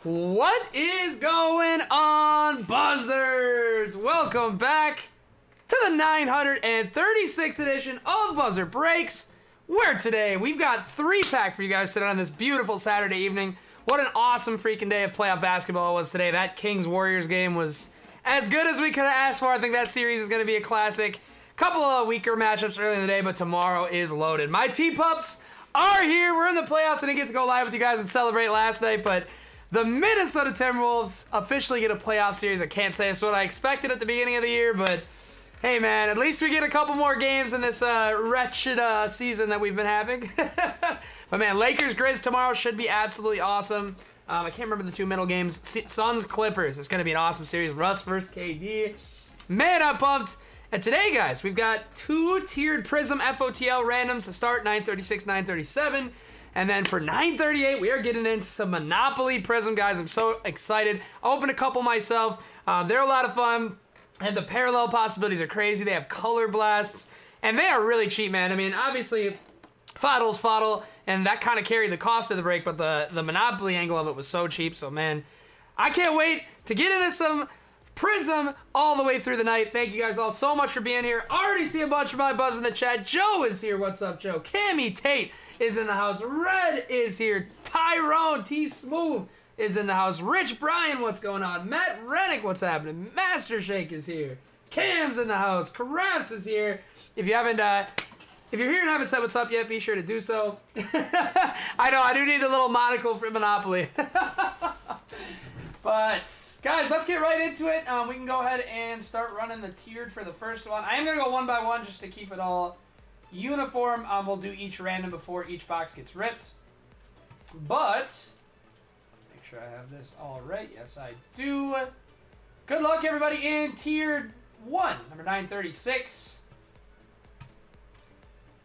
What is going on, Buzzers? Welcome back to the 936th edition of Buzzer Breaks, where today we've got 3-pack for you guys today on this beautiful Saturday evening. What an awesome freaking day of playoff basketball it was today. That Kings-Warriors game was as good as we could have asked for. I think that series is going to be a classic. Couple of weaker matchups early in the day, but tomorrow is loaded. My T-Pups are here. We're in the playoffs. I didn't get to go live with you guys and celebrate last night, but the Minnesota Timberwolves officially get a playoff series. I can't say it's what I expected at the beginning of the year, but hey, man, at least we get a couple more games in this wretched season that we've been having. But, man, Lakers-Grizz tomorrow should be absolutely awesome. I can't remember the two middle games. Suns-Clippers. It's going to be an awesome series. Russ versus KD. Man, I'm pumped. And today, guys, we've got 2-tiered Prizm FOTL randoms to start, 936, 937. And then for 938, we are getting into some Monopoly Prizm, guys. I'm so excited. I opened a couple myself. They're a lot of fun. And the parallel possibilities are crazy. They have color blasts. And they are really cheap, man. I mean, obviously, FOTL's FOTL. And that kind of carried the cost of the break. But the Monopoly angle of it was so cheap. So, man, I can't wait to get into some Prizm all the way through the night. Thank you guys all so much for being here. Already see a bunch of my buzz in the chat. Joe is here. What's up, Joe? Cammy Tate is in the house. Red is here. Tyrone T Smooth is in the house. Rich Bryan, what's going on? Matt Rennick, what's happening? Master Shake is here. Cam's in the house. Carafs is here. If you're here and haven't said what's up yet, be sure to do so. I know I do need a little monocle for Monopoly. But, guys, let's get right into it. We can go ahead and start running the tiered for the first one. I am going to go one by one just to keep it all uniform. We'll do each random before each box gets ripped. But, make sure I have this all right. Yes, I do. Good luck, everybody, in tiered 1, number 936.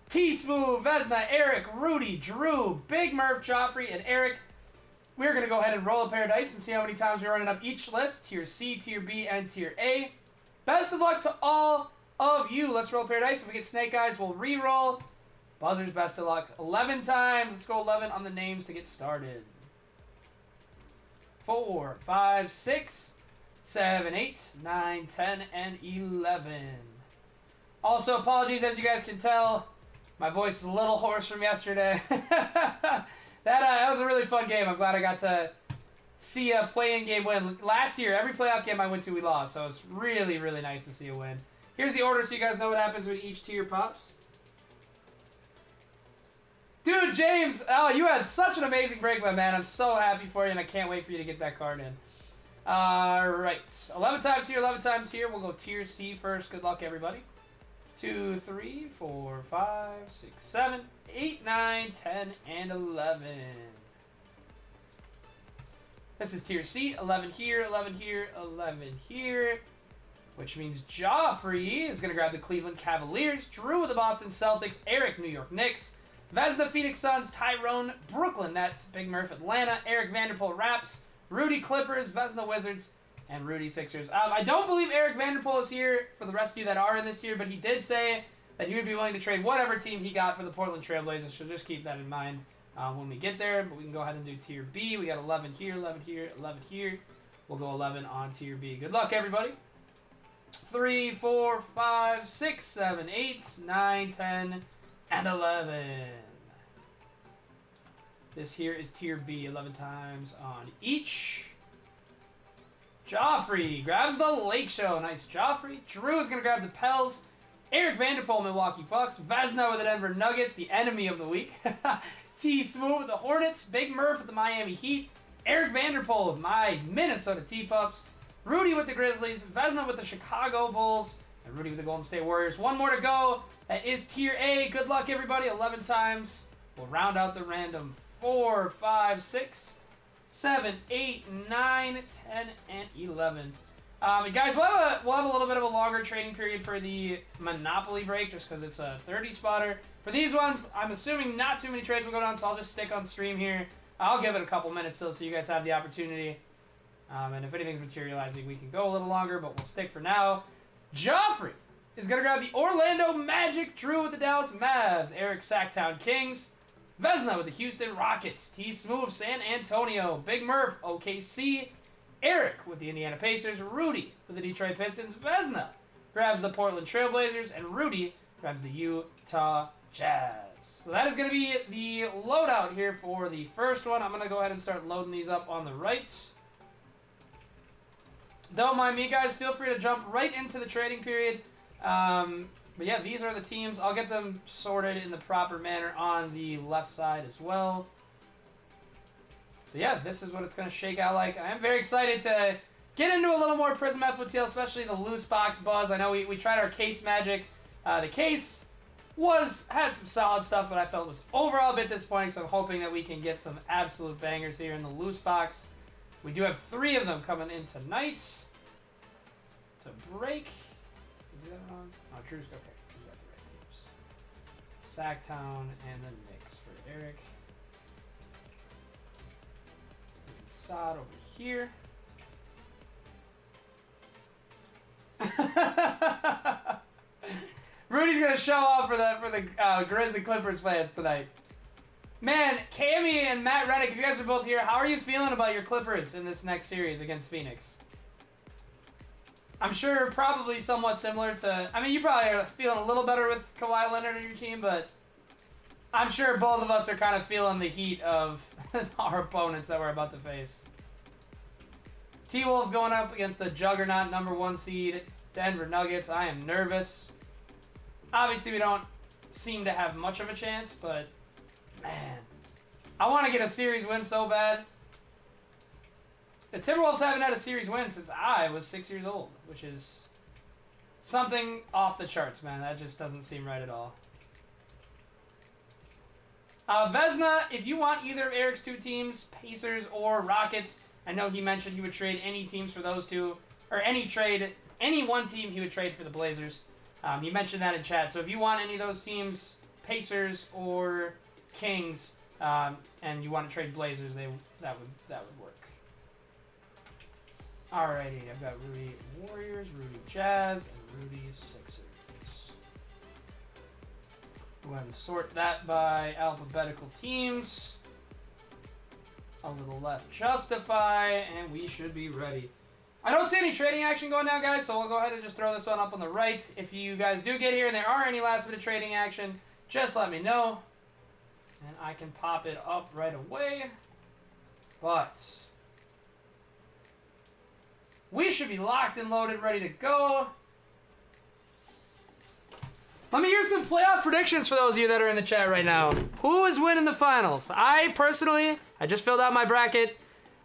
T-Smooth, Vesna, Eric, Rudy, Drew, Big Murph, Joffrey, and Eric. We're going to go ahead and roll a pair of dice and see how many times we're running up each list. Tier C, Tier B, and Tier A. Best of luck to all of you. Let's roll a pair of dice. If we get snake eyes, we'll re-roll. Buzzers, best of luck. 11 times. Let's go 11 on the names to get started. 4, 5, 6, 7, 8, 9, 10, and 11. Also, apologies, as you guys can tell, my voice is a little hoarse from yesterday. That was a really fun game. I'm glad I got to see a play-in game win. Last year, every playoff game I went to, we lost. So it's really, really nice to see a win. Here's the order so you guys know what happens with each tier pops. Dude, James, oh, you had such an amazing break, my man. I'm so happy for you, and I can't wait for you to get that card in. All right. 11 times here, 11 times here. We'll go Tier C first. Good luck, everybody. 2, 3, 4, 5, 6, 7, 8, 9, 10, and 11. This is Tier C. 11 here, 11 here, 11 here. Which means Joffrey is going to grab the Cleveland Cavaliers. Drew with the Boston Celtics. Eric, New York Knicks. Vesna, Phoenix Suns. Tyrone, Brooklyn Nets. Big Murph, Atlanta. Eric Vanderpool, Raps. Rudy, Clippers. Vesna, Wizards. And Rudy, Sixers. I don't believe Eric Vanderpool is here for the rest of you that are in this tier, but he did say that he would be willing to trade whatever team he got for the Portland Trailblazers, so just keep that in mind when we get there. But we can go ahead and do Tier B. We got 11 here, 11 here, 11 here. We'll go 11 on Tier B. Good luck, everybody. 3, 4, 5, 6, 7, 8, 9, 10, and 11. This here is Tier B, 11 times on each. Joffrey grabs the Lake Show. Nice, Joffrey. Drew is going to grab the Pels. Eric Vanderpool, Milwaukee Bucks. Vesna with the Denver Nuggets, the enemy of the week. T Smooth with the Hornets. Big Murph with the Miami Heat. Eric Vanderpool with my Minnesota T-Pups. Rudy with the Grizzlies. Vesna with the Chicago Bulls. And Rudy with the Golden State Warriors. One more to go. That is Tier A. Good luck, everybody. 11 times. We'll round out the random. 4, 5, 6, 7, 8, 9, 10, and 11. Guys, we'll have a little bit of a longer trading period for the Monopoly break just because it's a 30-spotter. For these ones, I'm assuming not too many trades will go down, so I'll just stick on stream here. I'll give it a couple minutes still so you guys have the opportunity. And if anything's materializing, we can go a little longer, but we'll stick for now. Joffrey is going to grab the Orlando Magic. Drew with the Dallas Mavs. Eric, Sacktown Kings. Vezina with the Houston Rockets. T. Smooth, San Antonio. Big Murph, OKC. Eric with the Indiana Pacers. Rudy with the Detroit Pistons. Vezina grabs the Portland Trailblazers. And Rudy grabs the Utah Jazz. So that is going to be the loadout here for the first one. I'm going to go ahead and start loading these up on the right. Don't mind me, guys. Feel free to jump right into the trading period. But yeah, these are the teams. I'll get them sorted in the proper manner on the left side as well. But yeah, this is what it's going to shake out like. I am very excited to get into a little more Prizm FOTL, especially the loose box buzz. I know we tried our case magic. The case had some solid stuff, but I felt it was overall a bit disappointing, so I'm hoping that we can get some absolute bangers here in the loose box. We do have 3 of them coming in tonight to break. Is that wrong? Oh, Drew's okay. Drew's got the right teams. Sacktown and the Knicks for Eric. Sod over here. Rudy's gonna show off for the Grizz and Clippers fans tonight. Man, Cammy and Matt Reddick, if you guys are both here, how are you feeling about your Clippers in this next series against Phoenix? I'm sure probably somewhat similar to... I mean, you probably are feeling a little better with Kawhi Leonard on your team, but I'm sure both of us are kind of feeling the heat of our opponents that we're about to face. T-Wolves going up against the juggernaut #1 seed Denver Nuggets. I am nervous. Obviously, we don't seem to have much of a chance, but man, I want to get a series win so bad. The Timberwolves haven't had a series win since I was 6 years old, which is something off the charts, man. That just doesn't seem right at all. Vezina, if you want either of Eric's 2 teams, Pacers or Rockets, I know he mentioned he would trade any teams for those 2, or any one team he would trade for the Blazers. He mentioned that in chat. So if you want any of those teams, Pacers or Kings, and you want to trade Blazers, that would work. Alrighty, I've got Rudy Warriors, Rudy Jazz, and Rudy Sixers. Go ahead and sort that by alphabetical teams. A little left justify, and we should be ready. I don't see any trading action going down, guys, so we'll go ahead and just throw this one up on the right. If you guys do get here and there are any last-minute trading action, just let me know, and I can pop it up right away. But we should be locked and loaded, ready to go. Let me hear some playoff predictions for those of you that are in the chat right now. Who is winning the finals? I just filled out my bracket.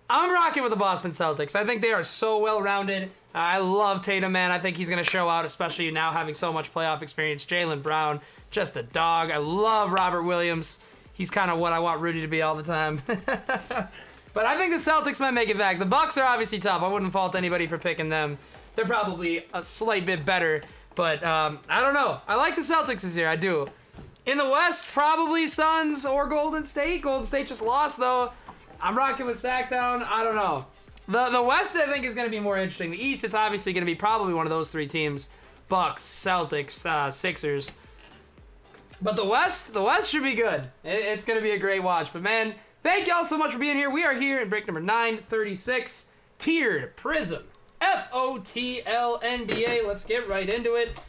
I'm rocking with the Boston Celtics. I think they are so well-rounded. I love Tatum, man. I think he's going to show out, especially now having so much playoff experience. Jaylen Brown, just a dog. I love Robert Williams. He's kind of what I want Rudy to be all the time. But I think the Celtics might make it back. The Bucks are obviously tough. I wouldn't fault anybody for picking them. They're probably a slight bit better. But I don't know. I like the Celtics this year. I do. In the West, probably Suns or Golden State. Golden State just lost, though. I'm rocking with Sacktown. I don't know. The West, I think, is going to be more interesting. The East, it's obviously going to be probably one of those 3 teams. Bucks, Celtics, Sixers. But the West should be good. It's going to be a great watch. But, man, thank y'all so much for being here. We are here in break number 936. Tiered Prizm. FOTL NBA. Let's get right into it.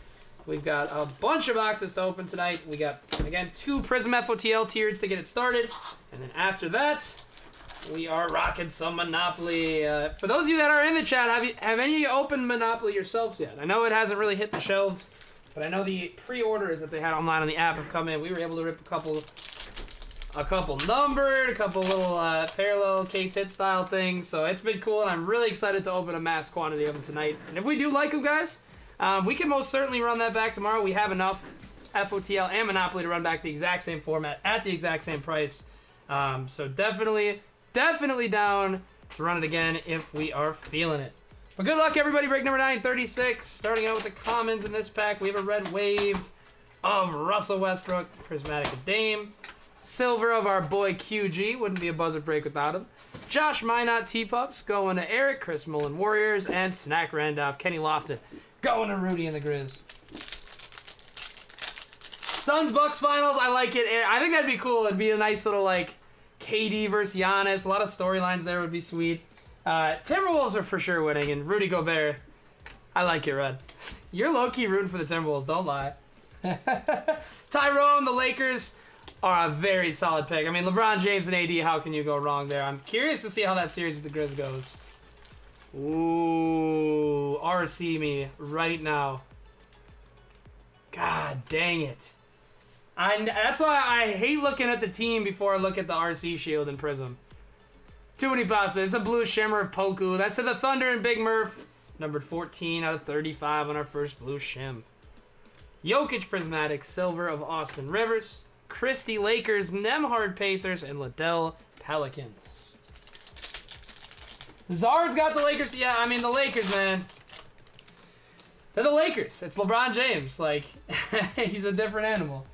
We've got a bunch of boxes to open tonight. We got, again, 2 Prizm FOTL tiereds to get it started. And then after that, we are rocking some Monopoly. For those of you that are in the chat, have any of you opened Monopoly yourselves yet? I know it hasn't really hit the shelves, but I know the pre-orders that they had online on the app have come in. We were able to rip a couple numbered, a couple little parallel case hit style things. So it's been cool, and I'm really excited to open a mass quantity of them tonight. And if we do like them, guys, we can most certainly run that back tomorrow. We have enough FOTL and Monopoly to run back the exact same format at the exact same price. So definitely down to run it again if we are feeling it. But good luck, everybody. Break number 936. Starting out with the commons in this pack, we have a red wave of Russell Westbrook, Prismatic of Dame. Silver of our boy QG. Wouldn't be a buzzer break without him. Josh Minot T-Pups going to Eric. Chris Mullen Warriors. And Snack Randolph, Kenny Lofton going to Rudy and the Grizz. Suns Bucks finals. I like it. I think that'd be cool. It'd be a nice little like KD versus Giannis. A lot of storylines there would be sweet. Timberwolves are for sure winning, and Rudy Gobert. I like it, Red. You're low-key rooting for the Timberwolves. Don't lie. Tyrone, the Lakers are a very solid pick. I mean, LeBron James and AD. How can you go wrong there? I'm curious to see how that series with the Grizz goes. Ooh, RC me right now. God dang it. That's why I hate looking at the team before I look at the RC shield and Prizm. Too many possibilities. It's a blue shimmer of Poku. That's to the Thunder and Big Murph. Numbered 14 out of 35 on our first blue shim. Jokic Prismatic Silver of Austin Rivers. Christie Lakers, Nemhard Pacers, and Liddell Pelicans. Zard's got the Lakers. Yeah, I mean, the Lakers, man. They're the Lakers. It's LeBron James. Like, he's a different animal.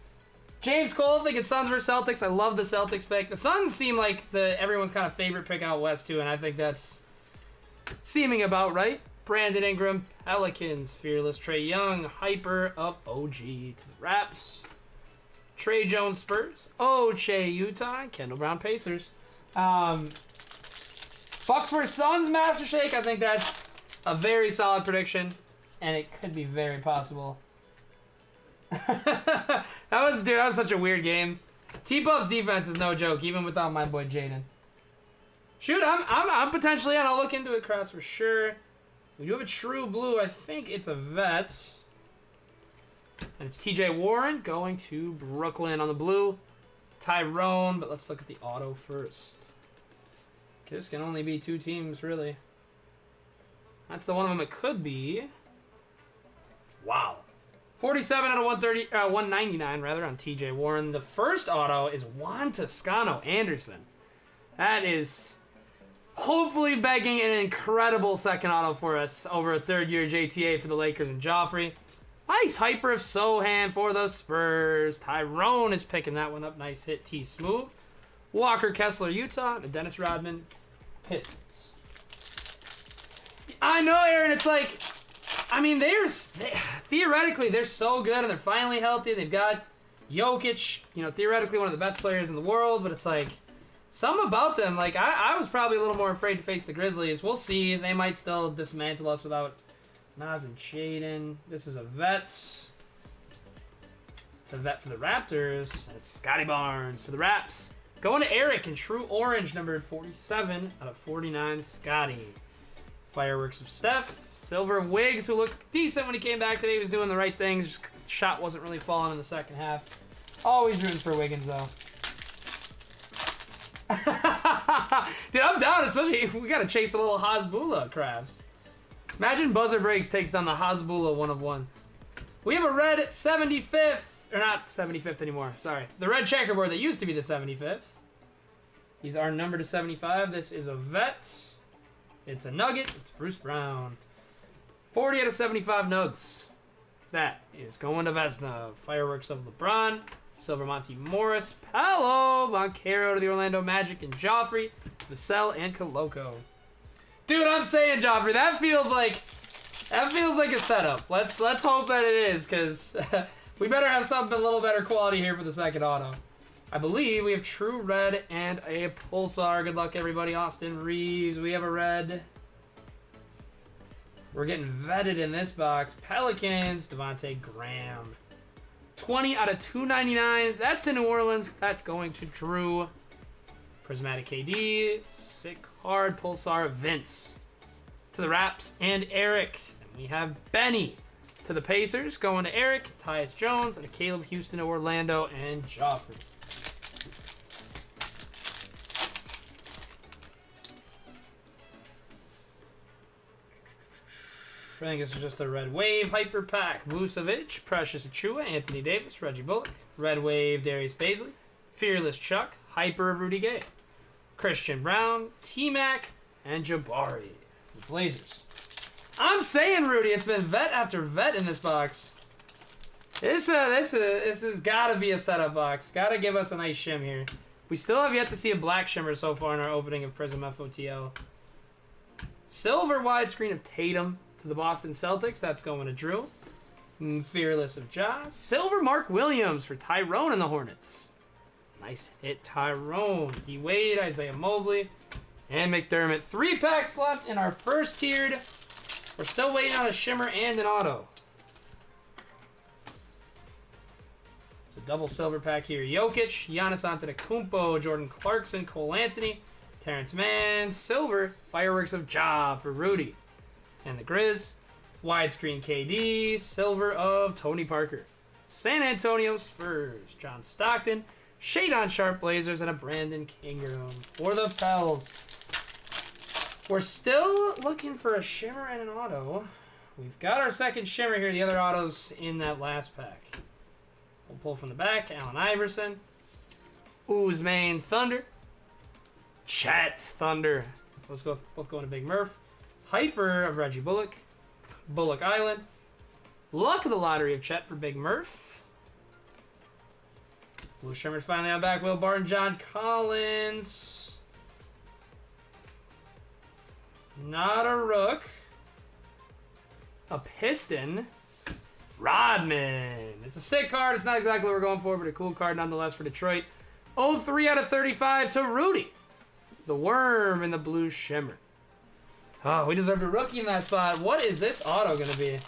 James Cole, thinking Suns versus Celtics. I love the Celtics pick. The Suns seem like everyone's kind of favorite pick out west, too, and I think that's seeming about right. Brandon Ingram, Pelicans, Fearless Trae Young, Hyper of OG to the Raps. Trey Jones, Spurs. Oche, Utah. Kendall Brown, Pacers. Bucks vs. Suns, Master Shake. I think that's a very solid prediction, and it could be very possible. that was such a weird game. T-Pub's defense is no joke, even without my boy Jaden. Shoot, I'm potentially in. I'll look into it, Cross, for sure. We do have a true blue. I think it's a vet. And it's TJ Warren going to Brooklyn on the blue. Tyrone, but let's look at the auto first. This can only be two teams, really. That's the one of them it could be. Wow. 47 out of 199, rather, on TJ Warren. The first auto is Juan Toscano Anderson. That is hopefully begging an incredible second auto for us over a third-year JTA for the Lakers and Joffrey. Nice Hyper of Sohan for the Spurs. Tyrone is picking that one up. Nice hit, T-Smooth. Walker Kessler, Utah, and Dennis Rodman, Pistons. I know, Aaron, it's like, I mean, theoretically, they're so good, and they're finally healthy. They've got Jokic, theoretically one of the best players in the world, but it's like, something about them, like, I was probably a little more afraid to face the Grizzlies. We'll see. They might still dismantle us without Nas and Jaden. This is a vet. It's a vet for the Raptors. It's Scotty Barnes for the Raps. Going to Eric in True Orange, number 47 out of 49, Scotty. Fireworks of Steph. Silver of Wiggs, who looked decent when he came back today. He was doing the right things. Just shot wasn't really falling in the second half. Always rooting for Wiggins, though. Dude, I'm down, especially if we got to chase a little Hasbulla, Crabs. Imagine Buzzer Breaks takes down the Hasbulla 1-of-1. We have a red 75th. Or not 75th anymore, sorry. The red checkerboard that used to be the 75th. These are numbered to 75. This is a vet. It's a Nugget. It's Bruce Brown. 40 out of 75 Nugs. That is going to Vesna. Fireworks of LeBron. Silver Monty Morris. Paolo Banchero to the Orlando Magic and Joffrey. Vassell and Coloco. Dude, I'm saying, Joffrey, that feels like a setup. Let's hope that it is, because we better have something a little better quality here for the second auto. I believe we have True Red and a Pulsar. Good luck, everybody. Austin Reeves. We have a red. We're getting vetted in this box. Pelicans. Devontae Graham. 20 out of 299. That's to New Orleans. That's going to Drew. Prismatic KD. Sick card. Pulsar. Vince. To the Raps and Eric. And we have Benny. To the Pacers, going to Eric, Tyus Jones, and Caleb Houston to Orlando, and Joffrey. I think this is just a Red Wave Hyper Pack. Vucevic, Precious Achua, Anthony Davis, Reggie Bullock, Red Wave Darius Baisley, Fearless Chuck, Hyper of Rudy Gay, Christian Brown, T-Mac, and Jabari. The Blazers. I'm saying, Rudy, it's been vet after vet in this box. This has got to be a setup box. Got to give us a nice shim here. We still have yet to see a black shimmer so far in our opening of Prizm FOTL. Silver widescreen of Tatum to the Boston Celtics. That's going to Drew. Fearless of Joss. Silver Mark Williams for Tyrone and the Hornets. Nice hit, Tyrone. D. Wade, Isaiah Mobley, and McDermott. 3 packs left in our first tiered. We're still waiting on a shimmer and an auto. It's a double silver pack here. Jokic, Giannis Antetokounmpo, Jordan Clarkson, Cole Anthony, Terrence Mann, silver, Fireworks of Ja for Rudy. And the Grizz, widescreen KD, silver of Tony Parker. San Antonio Spurs, John Stockton, Shadon Sharp Blazers, and a Brandon Ingram for the Pels. We're still looking for a shimmer and an auto. We've got our second shimmer here. The other auto's in that last pack. We'll pull from the back. Allen Iverson. Ousmane Thunder. Chet Thunder. Both going to Big Murph. Hyper of Reggie Bullock. Bullock Island. Luck of the lottery of Chet for Big Murph. Blue Shimmer's finally on back. Will Barton, John Collins. Not a Rook. A Piston. Rodman. It's a sick card. It's not exactly what we're going for, but a cool card nonetheless for Detroit. 03 out of 35 to Rudy. The Worm in the Blue Shimmer. Oh, we deserved a rookie in that spot. What is this auto going to be?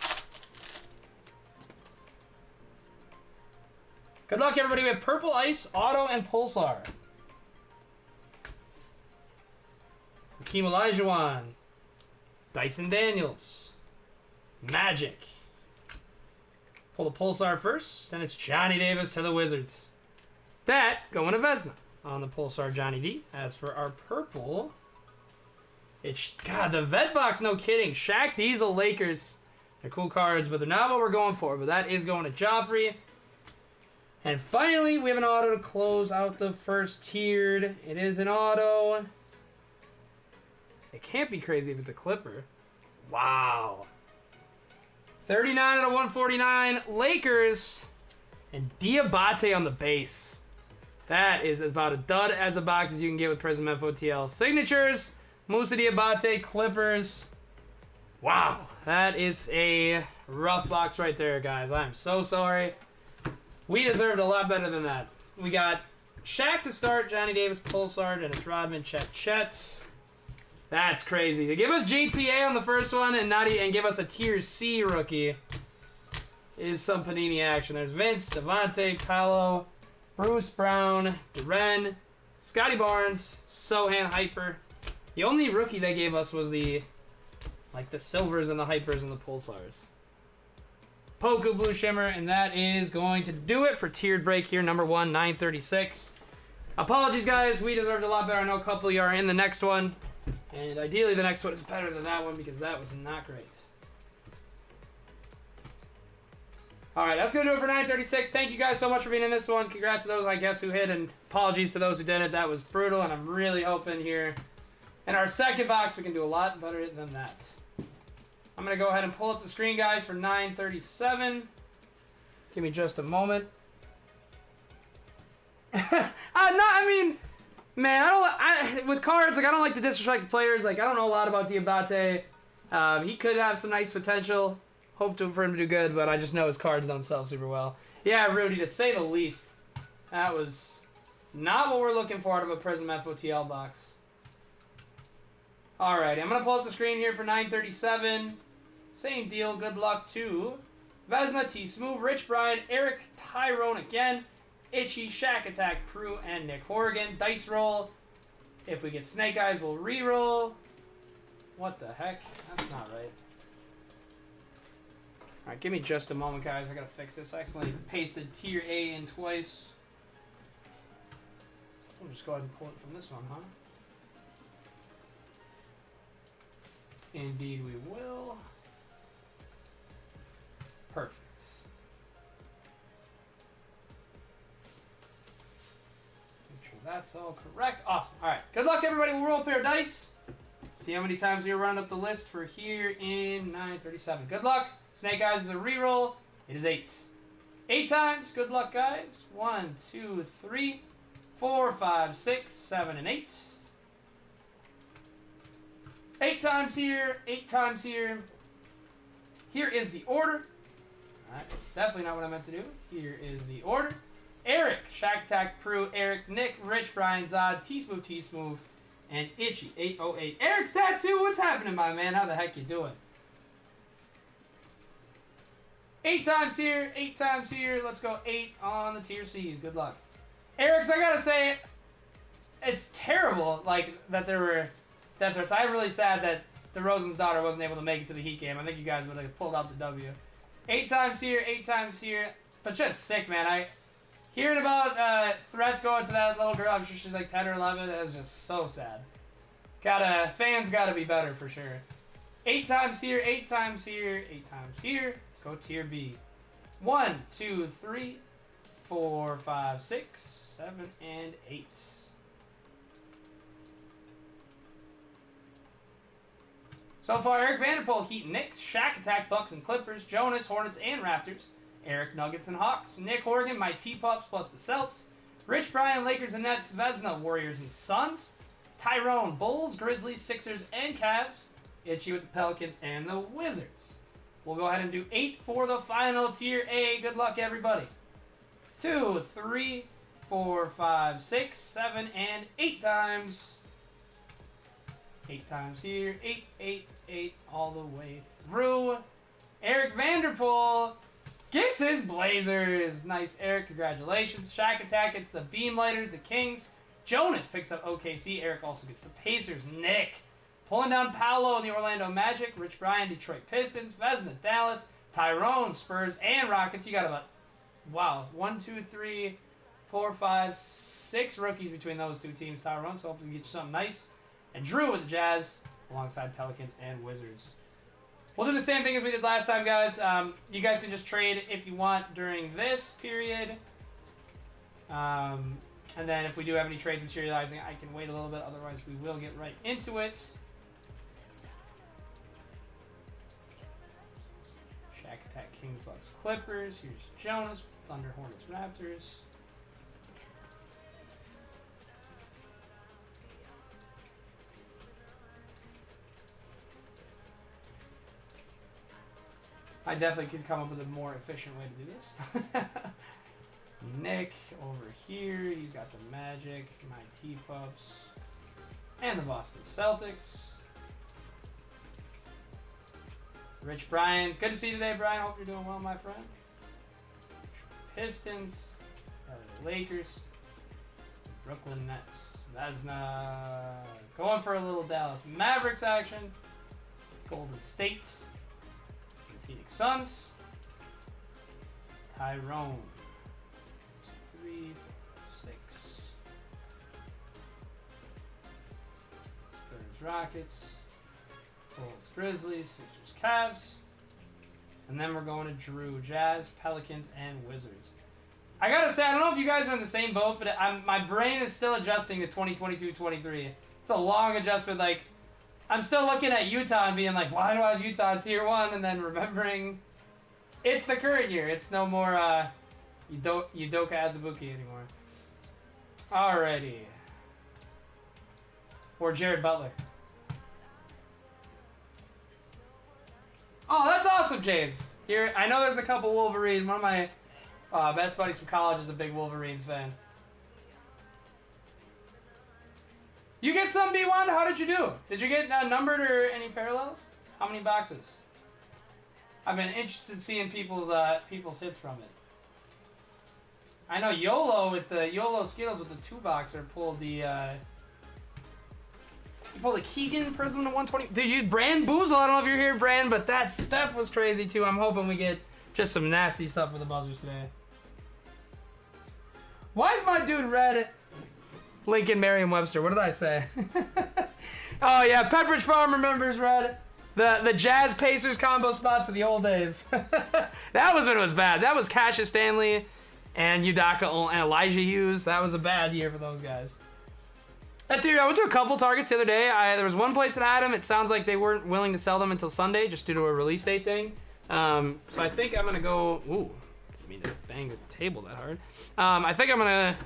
Good luck, everybody. We have Purple Ice, Auto, and Pulsar. Hakeem Olajuwon. Dyson Daniels. Magic. Pull the Pulsar first, and it's Johnny Davis to the Wizards. That going to Vesna on the Pulsar Johnny D. As for our purple, it's, God, the vet box, no kidding. Shaq Diesel Lakers. They're cool cards, but they're not what we're going for. But that is going to Joffrey. And finally, we have an auto to close out the first tiered. It is an auto. It can't be crazy if it's a Clipper. Wow. 39 out of 149, Lakers. And Diabate on the base. That is about a dud as a box as you can get with Prizm FOTL. Signatures, Musa Diabate, Clippers. Wow, that is a rough box right there, guys. I'm so sorry. We deserved a lot better than that. We got Shaq to start, Johnny Davis, Pulsar, Dennis Rodman, Chet. That's crazy. To give us GTA on the first one and give us a tier C rookie is some Panini action. There's Vince, Devontae, Paolo, Bruce Brown, Duren, Scotty Barnes, Sohan, Hyper. The only rookie they gave us was the silvers and the hypers and the pulsars. Poku Blue Shimmer, and that is going to do it for tiered break here, number 1, 936. Apologies, guys. We deserved a lot better. I know a couple of you are in the next one. And ideally, the next one is better than that one because that was not great. All right, that's going to do it for 936. Thank you guys so much for being in this one. Congrats to those, I guess, who hit, and apologies to those who didn't. That was brutal, and I'm really hoping here in our second box we can do a lot better than that. I'm going to go ahead and pull up the screen, guys, for 937. Give me just a moment. Man, with cards, I don't like to disrespect players. I don't know a lot about Diabate. He could have some nice potential. Hope for him to do good, but I just know his cards don't sell super well. Yeah, Rudy, to say the least. That was not what we're looking for out of a Prizm FOTL box. Alright, I'm going to pull up the screen here for 937. Same deal. Good luck to Vesna, T. Smooth, Rich Bryan, Eric, Tyrone again, Itchy, Shack Attack, Prue, and Nick Horrigan. Dice roll. If we get Snake Eyes, we'll re-roll. What the heck? That's not right. Alright, give me just a moment, guys. I gotta fix this. I accidentally pasted tier A in twice. We'll just go ahead and pull it from this one, huh? Indeed we will. Perfect. Make sure that's all correct. Awesome. Alright, good luck, everybody. We'll roll a pair of dice. See how many times you're running up the list for here in 937. Good luck. Snake Eyes is a reroll. It is 8. 8 times. Good luck, guys. 1, 2, 3, 4, 5, 6, 7, and 8. 8 times here. 8 times here. Here is the order. That's definitely not what I meant to do. Here is the order. Eric, Shack Attack, Prue, Eric, Nick, Rich, Brian, Zod, T-Smooth, and Itchy, 808. Eric's Tattoo, what's happening, my man? How the heck you doing? 8 times here, 8 times here. Let's go 8 on the tier C's. Good luck. Eric's, I gotta say, it's terrible, like, that there were death threats. I'm really sad that DeRozan's daughter wasn't able to make it to the Heat game. I think you guys would have pulled out the W. 8 times here, 8 times here. But just sick, man. Hearing about threats going to that little girl, I'm sure she's like 10 or 11, it was just so sad. Fans gotta be better for sure. 8 times here, 8 times here, 8 times here. Let's go tier B. 1, 2, 3, 4, 5, 6, 7, and 8. So far, Eric Vanderpool, Heat and Knicks, Shack Attack, Bucks and Clippers, Jonas, Hornets and Raptors, Eric, Nuggets and Hawks, Nick, Horgan, my T-Pups plus the Celts, Rich, Brian, Lakers and Nets, Vesna, Warriors and Suns, Tyrone, Bulls, Grizzlies, Sixers and Cavs, Itchy with the Pelicans and the Wizards. We'll go ahead and do 8 for the final tier A. Good luck, everybody. 2, 3, 4, 5, 6, 7, and 8 times. 8 times here. 8, 8, 8 all the way through. Eric Vanderpool gets his Blazers. Nice, Eric. Congratulations. Shack Attack gets the Beamlighters, the Kings. Jonas picks up OKC. Eric also gets the Pacers. Nick pulling down Paolo and the Orlando Magic. Rich Brian, Detroit Pistons. Vesna, Dallas. Tyrone, Spurs, and Rockets. You got about, wow, 1, 2, 3, 4, 5, 6 rookies between those two teams, Tyrone. So hopefully we get you something nice. And Drew with the Jazz alongside Pelicans and Wizards. We'll do the same thing as we did last time, guys. You guys can just trade if you want during this period. And then if we do have any trades materializing, I can wait a little bit. Otherwise, we will get right into it. Shack Attack, Kings, Bucks, Clippers. Here's Jonas, Thunder, Hornets, Raptors. I definitely could come up with a more efficient way to do this. Nick over here. He's got the Magic, my T-Pups, and the Boston Celtics. Rich Brian. Good to see you today, Brian. Hope you're doing well, my friend. Pistons. LA Lakers. Brooklyn Nets. Vesna. Going for a little Dallas Mavericks action. Golden State. Phoenix Suns. Tyrone. 3, 6. Spurs, Rockets. Bulls, Grizzlies. Sixers, Cavs. And then we're going to Drew, Jazz, Pelicans, and Wizards. I gotta say, I don't know if you guys are in the same boat, but my brain is still adjusting to 2022-23. It's a long adjustment. Like, I'm still looking at Utah and being like, why do I have Utah in tier 1? And then remembering it's the current year. It's no more Udoka Azubuike anymore. Alrighty. Or Jared Butler. Oh, that's awesome, James. Here, I know there's a couple Wolverines. One of my best buddies from college is a big Wolverines fan. You get some, B1? How did you do? Did you get numbered or any parallels? How many boxes? I've been interested in seeing people's hits from it. I know YOLO with the YOLO Skittles with the 2-boxer pulled the Keegan Prizm to 120. Dude, you Brand Boozle. I don't know if you're here, Brand, but that stuff was crazy too. I'm hoping we get just some nasty stuff for the buzzers today. Why is my dude red? Lincoln Merriam-Webster. What did I say? Oh yeah, Pepperidge Farm remembers red. The Jazz Pacers combo spots of the old days. That was when it was bad. That was Cassius Stanley and Udoka and Elijah Hughes. That was a bad year for those guys. At theory, I went to a couple Targets the other day. There was one place that had them. It sounds like they weren't willing to sell them until Sunday, just due to a release date thing. So I think I'm gonna go. Ooh, didn't mean to bang the table that hard. I think I'm gonna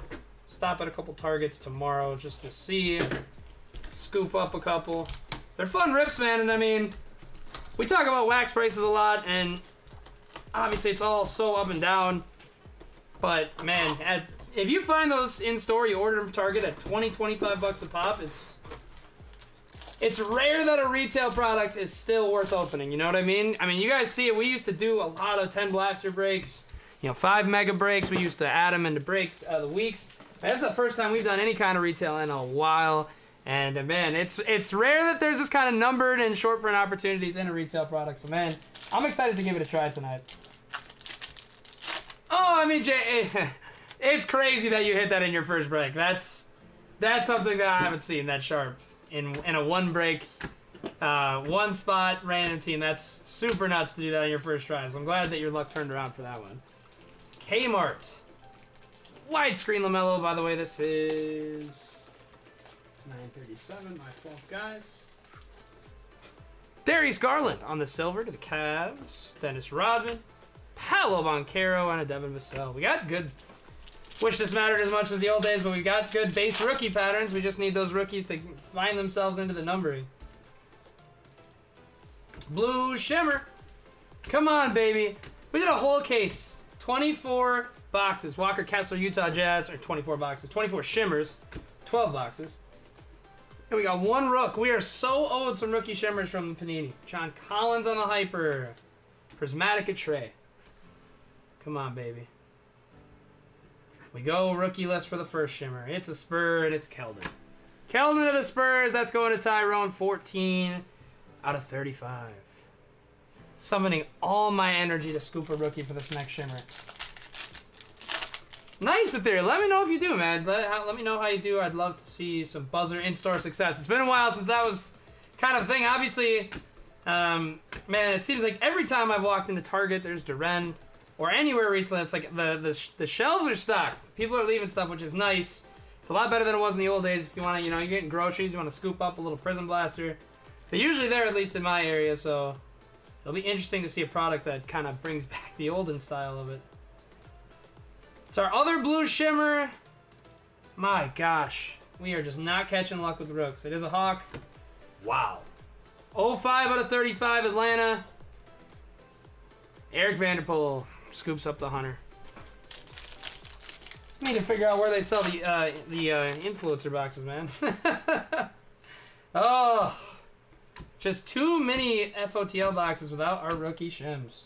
stop at a couple Targets tomorrow just to see, scoop up a couple. They're fun rips, man, and I mean, we talk about wax prices a lot, and Obviously, it's all so up and down. But, man, if you find those in store, you order them from Target at 20, 25 bucks a pop, it's rare that a retail product is still worth opening, you know what I mean? I mean, you guys see it. We used to do a lot of 10 blaster breaks, 5 mega breaks. We used to add them into breaks of the weeks. That's the first time we've done any kind of retail in a while. And, man, it's rare that there's this kind of numbered and short print opportunities in a retail product. So, man, I'm excited to give it a try tonight. Oh, I mean, Jay, it's crazy that you hit that in your first break. That's something that I haven't seen that sharp. In a one break, one spot random team. That's super nuts to do that on your first try. So I'm glad that your luck turned around for that one. Kmart. Widescreen LaMelo, by the way. This is 937, my fault, guys. Darius Garland on the silver to the Cavs. Dennis Rodman. Paolo Banchero and a Devin Vassell. We got good. Wish this mattered as much as the old days, but we got good base rookie patterns. We just need those rookies to find themselves into the numbering. Blue Shimmer. Come on, baby. We did a whole case. 24 boxes. Walker Kessler, Utah Jazz, or 24 boxes. 24 Shimmers. 12 boxes. And we got one rook. We are so owed some rookie Shimmers from Panini. John Collins on the Hyper. Prismatic Trey. Come on, baby. We go rookie list for the first Shimmer. It's a Spur, and it's Keldon. Keldon to the Spurs. That's going to Tyrone. 14 out of 35. Summoning all my energy to scoop a rookie for this next Shimmer. Nice, Ethereal. Let me know if you do, man. Let me know how you do. I'd love to see some buzzer in-store success. It's been a while since that was kind of a thing. Obviously, man, it seems like every time I've walked into Target, there's Duren. Or anywhere recently, it's like the shelves are stocked. People are leaving stuff, which is nice. It's a lot better than it was in the old days. If you want to, you're getting groceries, you want to scoop up a little Prizm blaster. They're usually there, at least in my area, so it'll be interesting to see a product that kind of brings back the olden style of it. It's our other blue Shimmer. My gosh, we are just not catching luck with the rooks. It is a Hawk. Wow. 05 out of 35, Atlanta. Eric Vanderpool scoops up the Hunter. Need to figure out where they sell the influencer boxes, man. Oh, just too many FOTL boxes without our rookie shims.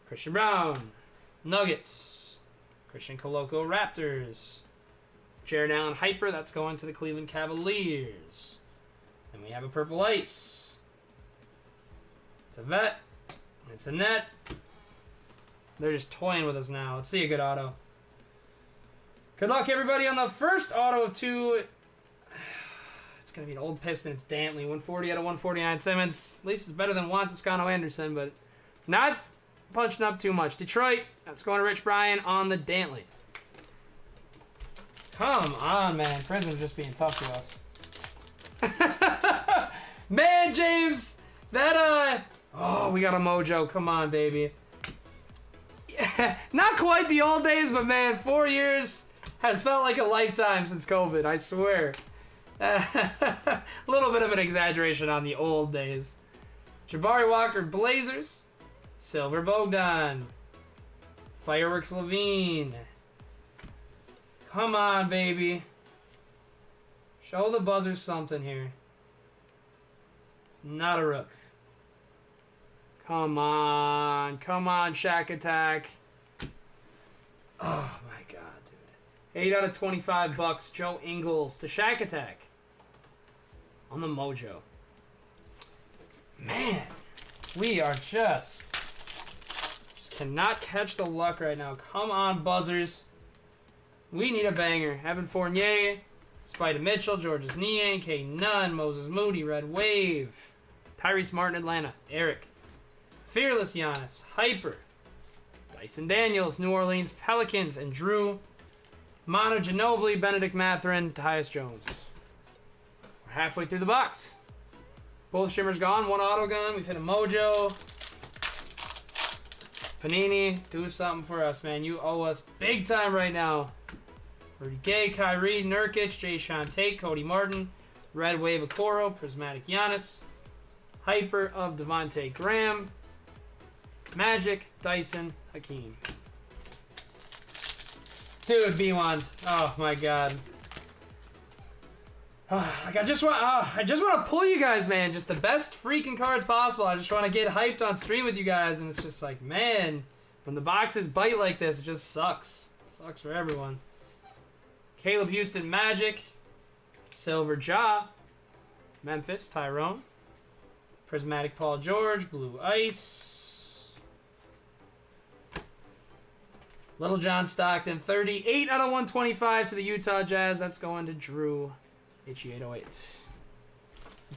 Christian Brown, Nuggets. Christian Coloco, Raptors. Jared Allen Hyper, that's going to the Cleveland Cavaliers. And we have a Purple Ice. It's a vet. It's a net. They're just toying with us now. Let's see a good auto. Good luck, everybody, on the first auto of 2. It's going to be an old Piston. It's Dantley. 140 out of 149. Simmons. At least it's better than Juan Toscano Anderson, but not punching up too much. Detroit. That's going to Rich Bryan on the Dantley. Come on, man. Prizm's just being tough to us. Man, James. That, oh, we got a mojo. Come on, baby. Yeah, not quite the old days, but man, 4 years has felt like a lifetime since COVID, I swear. A little bit of an exaggeration on the old days. Jabari Walker, Blazers. Silver Bogdan. Fireworks Levine. Come on, baby. Show the buzzers something here. It's not a rook. Come on. Come on, Shack Attack. Oh, my God, dude. 8 out of 25 bucks. Joe Ingles to Shack Attack. On the mojo. Man, we are just cannot catch the luck right now. Come on, buzzers. We need a banger. Evan Fournier, Spida Mitchell, Georges Niang, K. Nunn, Moses Moody, Red Wave, Tyrese Martin, Atlanta, Eric, Fearless Giannis, Hyper, Dyson Daniels, New Orleans Pelicans, and Drew, Manu Ginobili, Benedict Mathurin, Tyus Jones. We're halfway through the box. Both shimmers gone, one auto gun. We've hit a mojo. Panini, do something for us, man. You owe us big time right now. Rudy Gay, Kyrie, Nurkic, Jay Sean Tate, Cody Martin, Red Wave Okoro, Prismatic Giannis, Hyper of Devontae Graham. Magic, Dyson, Hakeem. Dude, B1. Oh my god. Like I just want to pull you guys, man. Just the best freaking cards possible. I just want to get hyped on stream with you guys, and it's just like, man, when the boxes bite like this, it just sucks. Sucks for everyone. Caleb Houston, Magic. Silver Ja. Memphis, Tyrone. Prismatic Paul George, Blue Ice. Little John Stockton, 38 out of 125 to the Utah Jazz. That's going to Drew, HE808.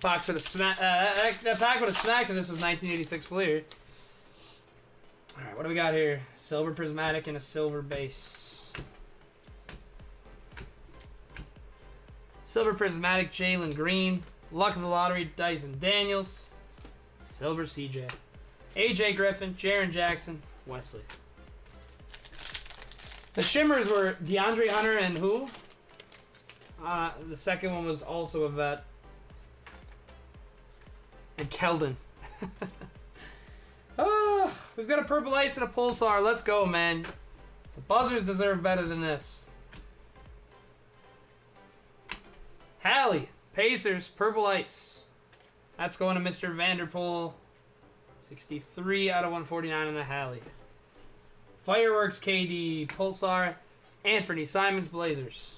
Box would have smacked. That pack would have smacked if this was 1986 Fleer. All right, what do we got here? Silver Prismatic and a silver base. Silver Prismatic, Jalen Green. Luck of the Lottery, Dyson Daniels. Silver CJ. AJ Griffin, Jaren Jackson, Wesley. The Shimmers were DeAndre Hunter and who? The second one was also a vet. And Keldon. Oh, we've got a Purple Ice and a Pulsar. Let's go, man. The Buzzers deserve better than this. Hallie, Pacers, Purple Ice. That's going to Mr. Vanderpool. 63 out of 149 on the Hallie. Fireworks, KD, Pulsar, Anthony Simons, Blazers.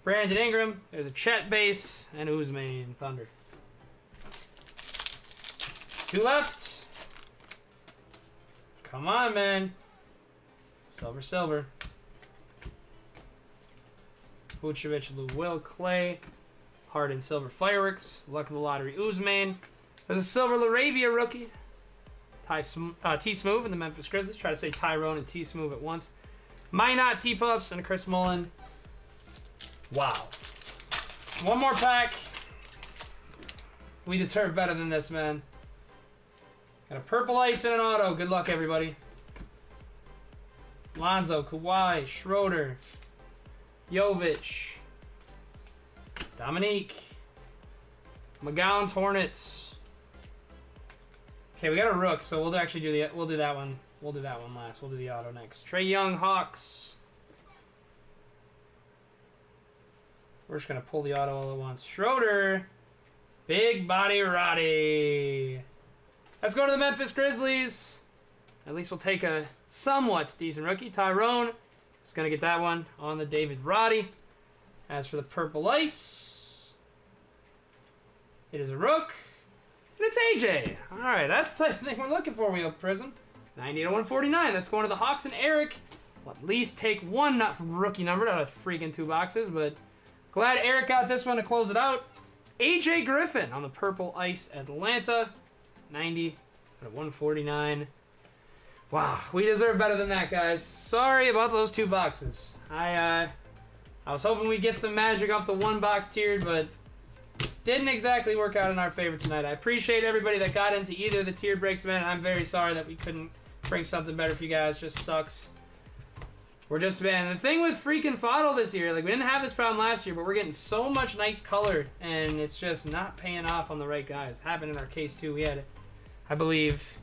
Brandon Ingram, there's a Chet base, and Uzman, Thunder. 2 left. Come on, man. Silver, silver. Vucevic, Lou Will, Clay. Harden, silver, Fireworks. Luck of the Lottery, Uzman. There's a silver Laravia rookie. T-Smooth and the Memphis Grizzlies. Try to say Tyrone and T-Smooth at once. Minot, T-Pups, and a Chris Mullen. Wow. One more pack. We deserve better than this, man. Got a Purple Ice and an auto. Good luck, everybody. Lonzo, Kawhi, Schroeder, Jovic, Dominique, McGowan's Hornets. Okay, we got a Rook, so we'll actually do that one. We'll do that one last. We'll do the auto next. Trae Young, Hawks. We're just gonna pull the auto all at once. Schroeder, Big Body Roddy. Let's go to the Memphis Grizzlies. At least we'll take a somewhat decent rookie. Tyrone is going to get that one on the David Roddy. As for the Purple Ice, it is a Rook. And it's AJ. All right, that's the type of thing we're looking for, we hope, Prizm. 90 to 149. That's going to the Hawks and Eric. We'll at least take one rookie number out of freaking 2 boxes, but glad Eric got this one to close it out. AJ Griffin on the Purple Ice Atlanta. 90 out of 149. Wow, we deserve better than that, guys. Sorry about those 2 boxes. I was hoping we'd get some magic off the 1 box tiered, but didn't exactly work out in our favor tonight. I appreciate everybody that got into either of the tiered breaks, man. I'm very sorry that we couldn't bring something better for you guys. Just sucks. We're just, man, the thing with freaking FOTL this year, like, we didn't have this problem last year, but we're getting so much nice color, and it's just not paying off on the right guys. Happened in our case, too. We had, I believe,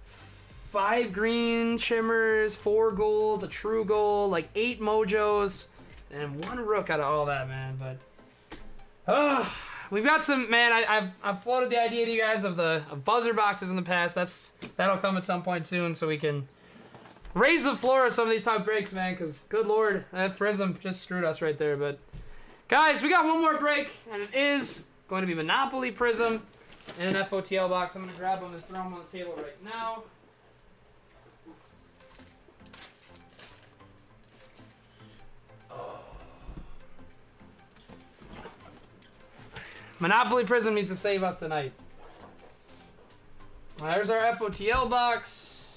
5 green shimmers, 4 gold, a true gold, like 8 mojos, and 1 rook out of all that, man. But we've got some, man. I've floated the idea to you guys of buzzer boxes in the past. That'll come at some point soon, so we can raise the floor of some of these top breaks, man. Because good lord, that Prizm just screwed us right there. But guys, we got one more break, and it is going to be Monopoly Prizm in an FOTL box. I'm gonna grab them and throw them on the table right now. Monopoly Prizm needs to save us tonight. There's our FOTL box.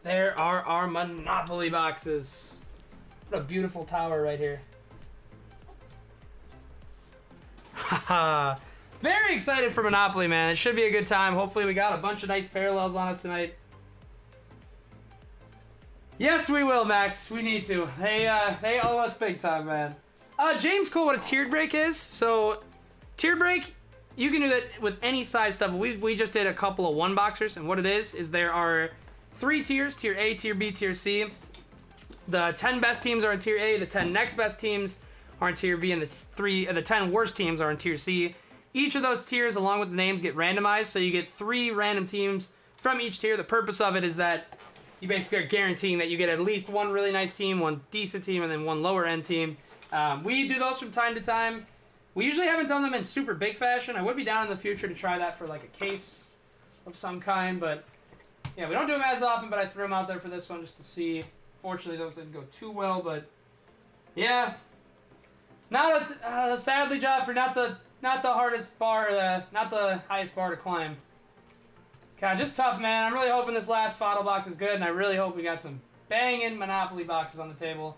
There are our Monopoly boxes. What a beautiful tower right here. Haha. Very excited for Monopoly, man. It should be a good time. Hopefully we got a bunch of nice parallels on us tonight. Yes, we will, Max. We need to. They owe us big time, man. James Cole, what a tiered break is. So Tier break, you can do that with any size stuff. We just did a couple of one boxers, and what it is there are 3 tiers: tier A, tier B, tier C. The 10 best teams are in tier A, the 10 next best teams are in tier B, and the 10 worst teams are in tier C. Each of those tiers, along with the names, get randomized, so you get 3 random teams from each tier. The purpose of it is that you basically are guaranteeing that you get at least one really nice team, one decent team, and then one lower end team. We do those from time to time. We usually haven't done them in super big fashion. I would be down in the future to try that for like a case of some kind, but yeah, we don't do them as often, but I threw them out there for this one just to see. Fortunately, those didn't go too well, but yeah. Sadly, Joffrey, not the hardest bar, not the highest bar to climb. God, just tough, man. I'm really hoping this last FOTL box is good, and I really hope we got some banging Monopoly boxes on the table.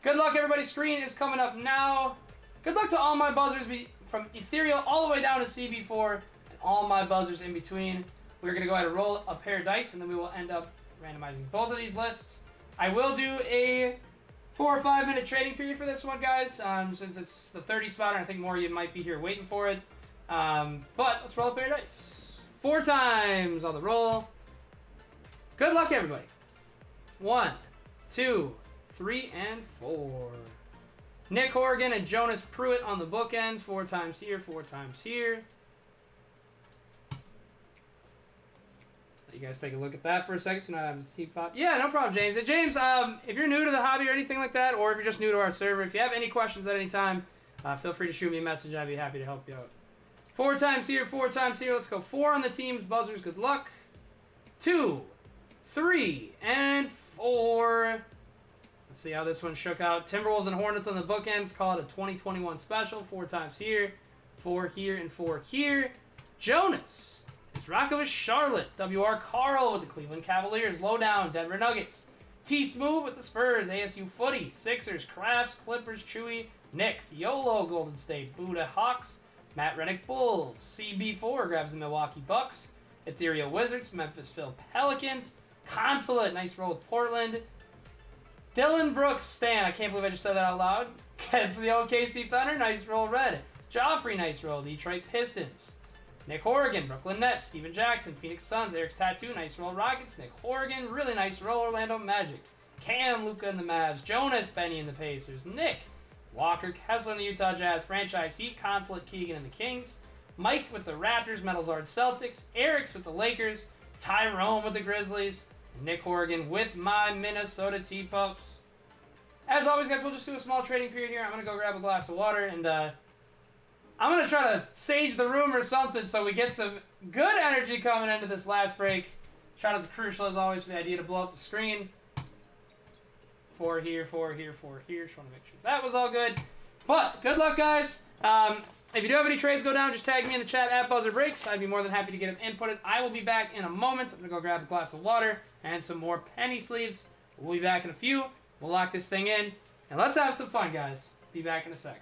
Good luck, everybody. Screen is coming up now. Good luck to all my buzzers from Ethereal all the way down to CB4 and all my buzzers in between. We're going to go ahead and roll a pair of dice, and then we will end up randomizing both of these lists. I will do a 4 or 5 minute trading period for this one, guys, since it's the 30 spot, and I think more of you might be here waiting for it. But let's roll a pair of dice. 4 times on the roll. Good luck, everybody. 1, 2, 3, and 4. Nick Horgan and Jonas Pruitt on the bookends. 4 times here, 4 times here. Let you guys take a look at that for a second so not having to pop. Yeah, no problem, James. Hey, James, if you're new to the hobby or anything like that, or if you're just new to our server, if you have any questions at any time, feel free to shoot me a message. I'd be happy to help you out. 4 times here, 4 times here. Let's go 4 on the teams. Buzzers, good luck. 2, 3, and 4. Let's see how this one shook out. Timberwolves and Hornets on the bookends. Call it a 2021 special. 4 times here, 4 here, and 4 here. Jonas is Rakovic Charlotte. WR Carl with the Cleveland Cavaliers. Lowdown, Denver Nuggets. T Smooth with the Spurs. ASU Footy. Sixers, Crafts, Clippers, Chewy, Knicks. YOLO, Golden State. Buddha Hawks. Matt Rennick Bulls. CB4 grabs the Milwaukee Bucks. Ethereal Wizards. Memphis Phil Pelicans. Consulate, nice roll with Portland. Dylan Brooks, Stan, I can't believe I just said that out loud. Gets the OKC Thunder, nice roll red. Joffrey, nice roll. Detroit Pistons. Nick Horgan, Brooklyn Nets. Steven Jackson, Phoenix Suns. Eric's Tattoo, nice roll. Rockets. Nick Horgan, really nice roll. Orlando Magic. Cam, Luka and the Mavs. Jonas, Benny and the Pacers. Nick, Walker, Kessler and the Utah Jazz. Franchise Heat, Consulate, Keegan and the Kings. Mike with the Raptors, Metalzard Celtics. Eric's with the Lakers. Tyrone with the Grizzlies. Nick Horgan with my Minnesota T-Pups. As always, guys, we'll just do a small trading period here. I'm going to go grab a glass of water, and I'm going to try to sage the room or something so we get some good energy coming into this last break. Shout out to Crucial, as always, for the idea to blow up the screen. 4 here, 4 here, 4 here. Just want to make sure that was all good. But good luck, guys. If you do have any trades go down, just tag me in the chat at BuzzerBreaks. I'd be more than happy to get them inputted. I will be back in a moment. I'm going to go grab a glass of water and some more penny sleeves. We'll be back in a few. We'll lock this thing in. And let's have some fun, guys. Be back in a sec.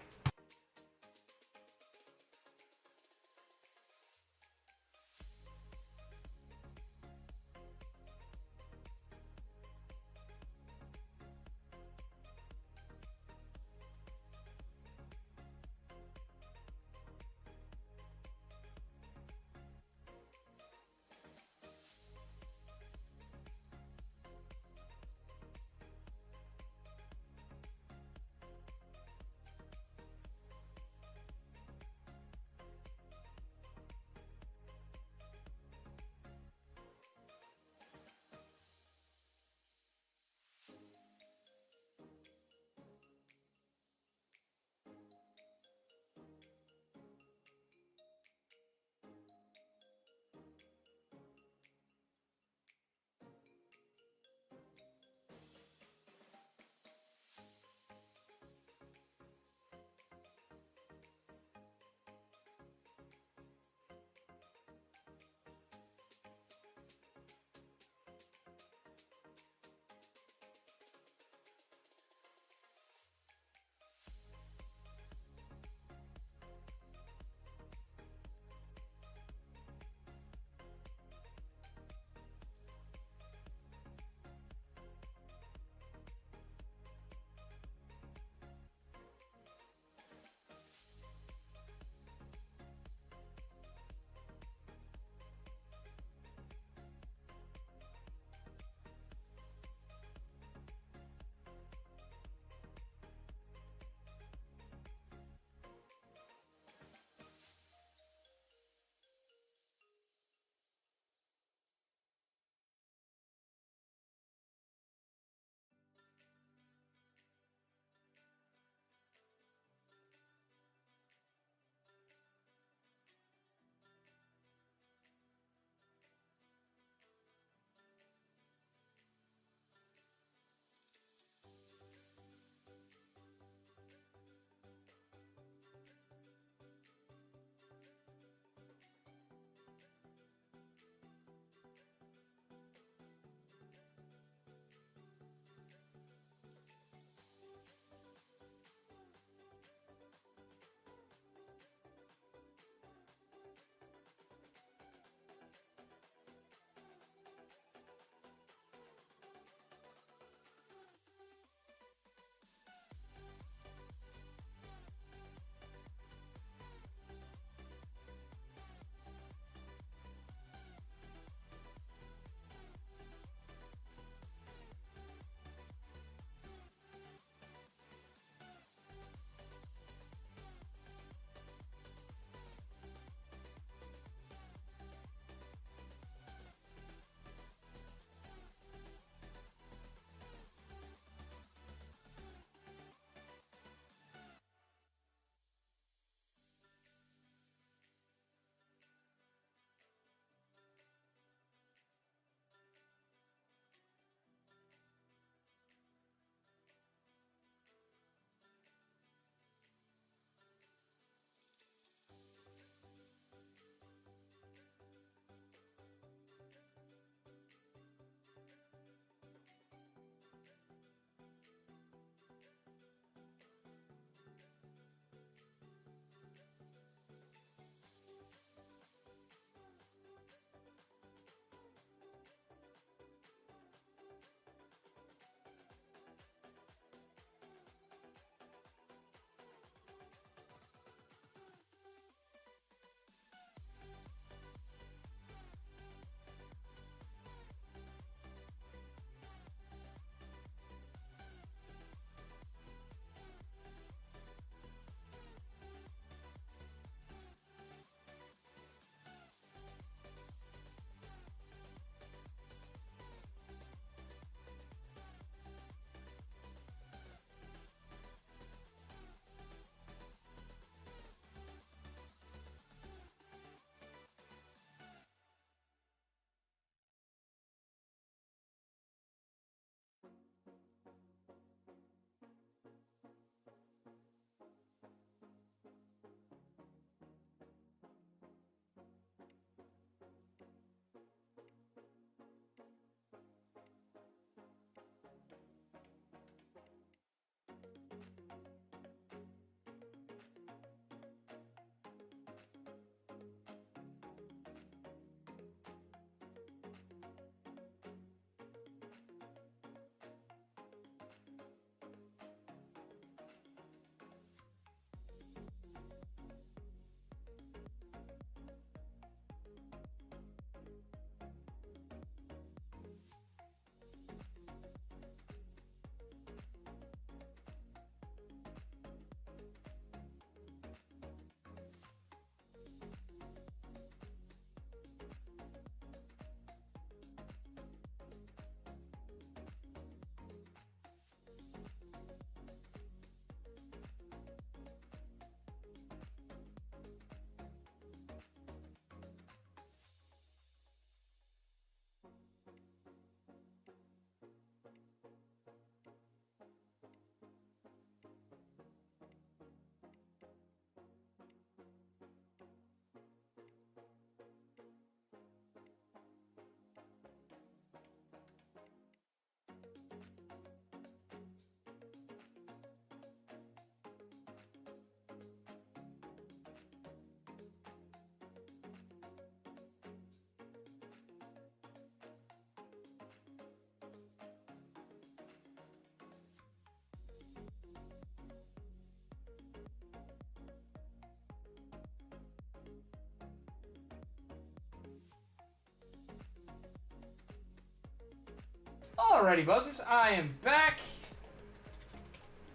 Alrighty, Buzzers, I am back.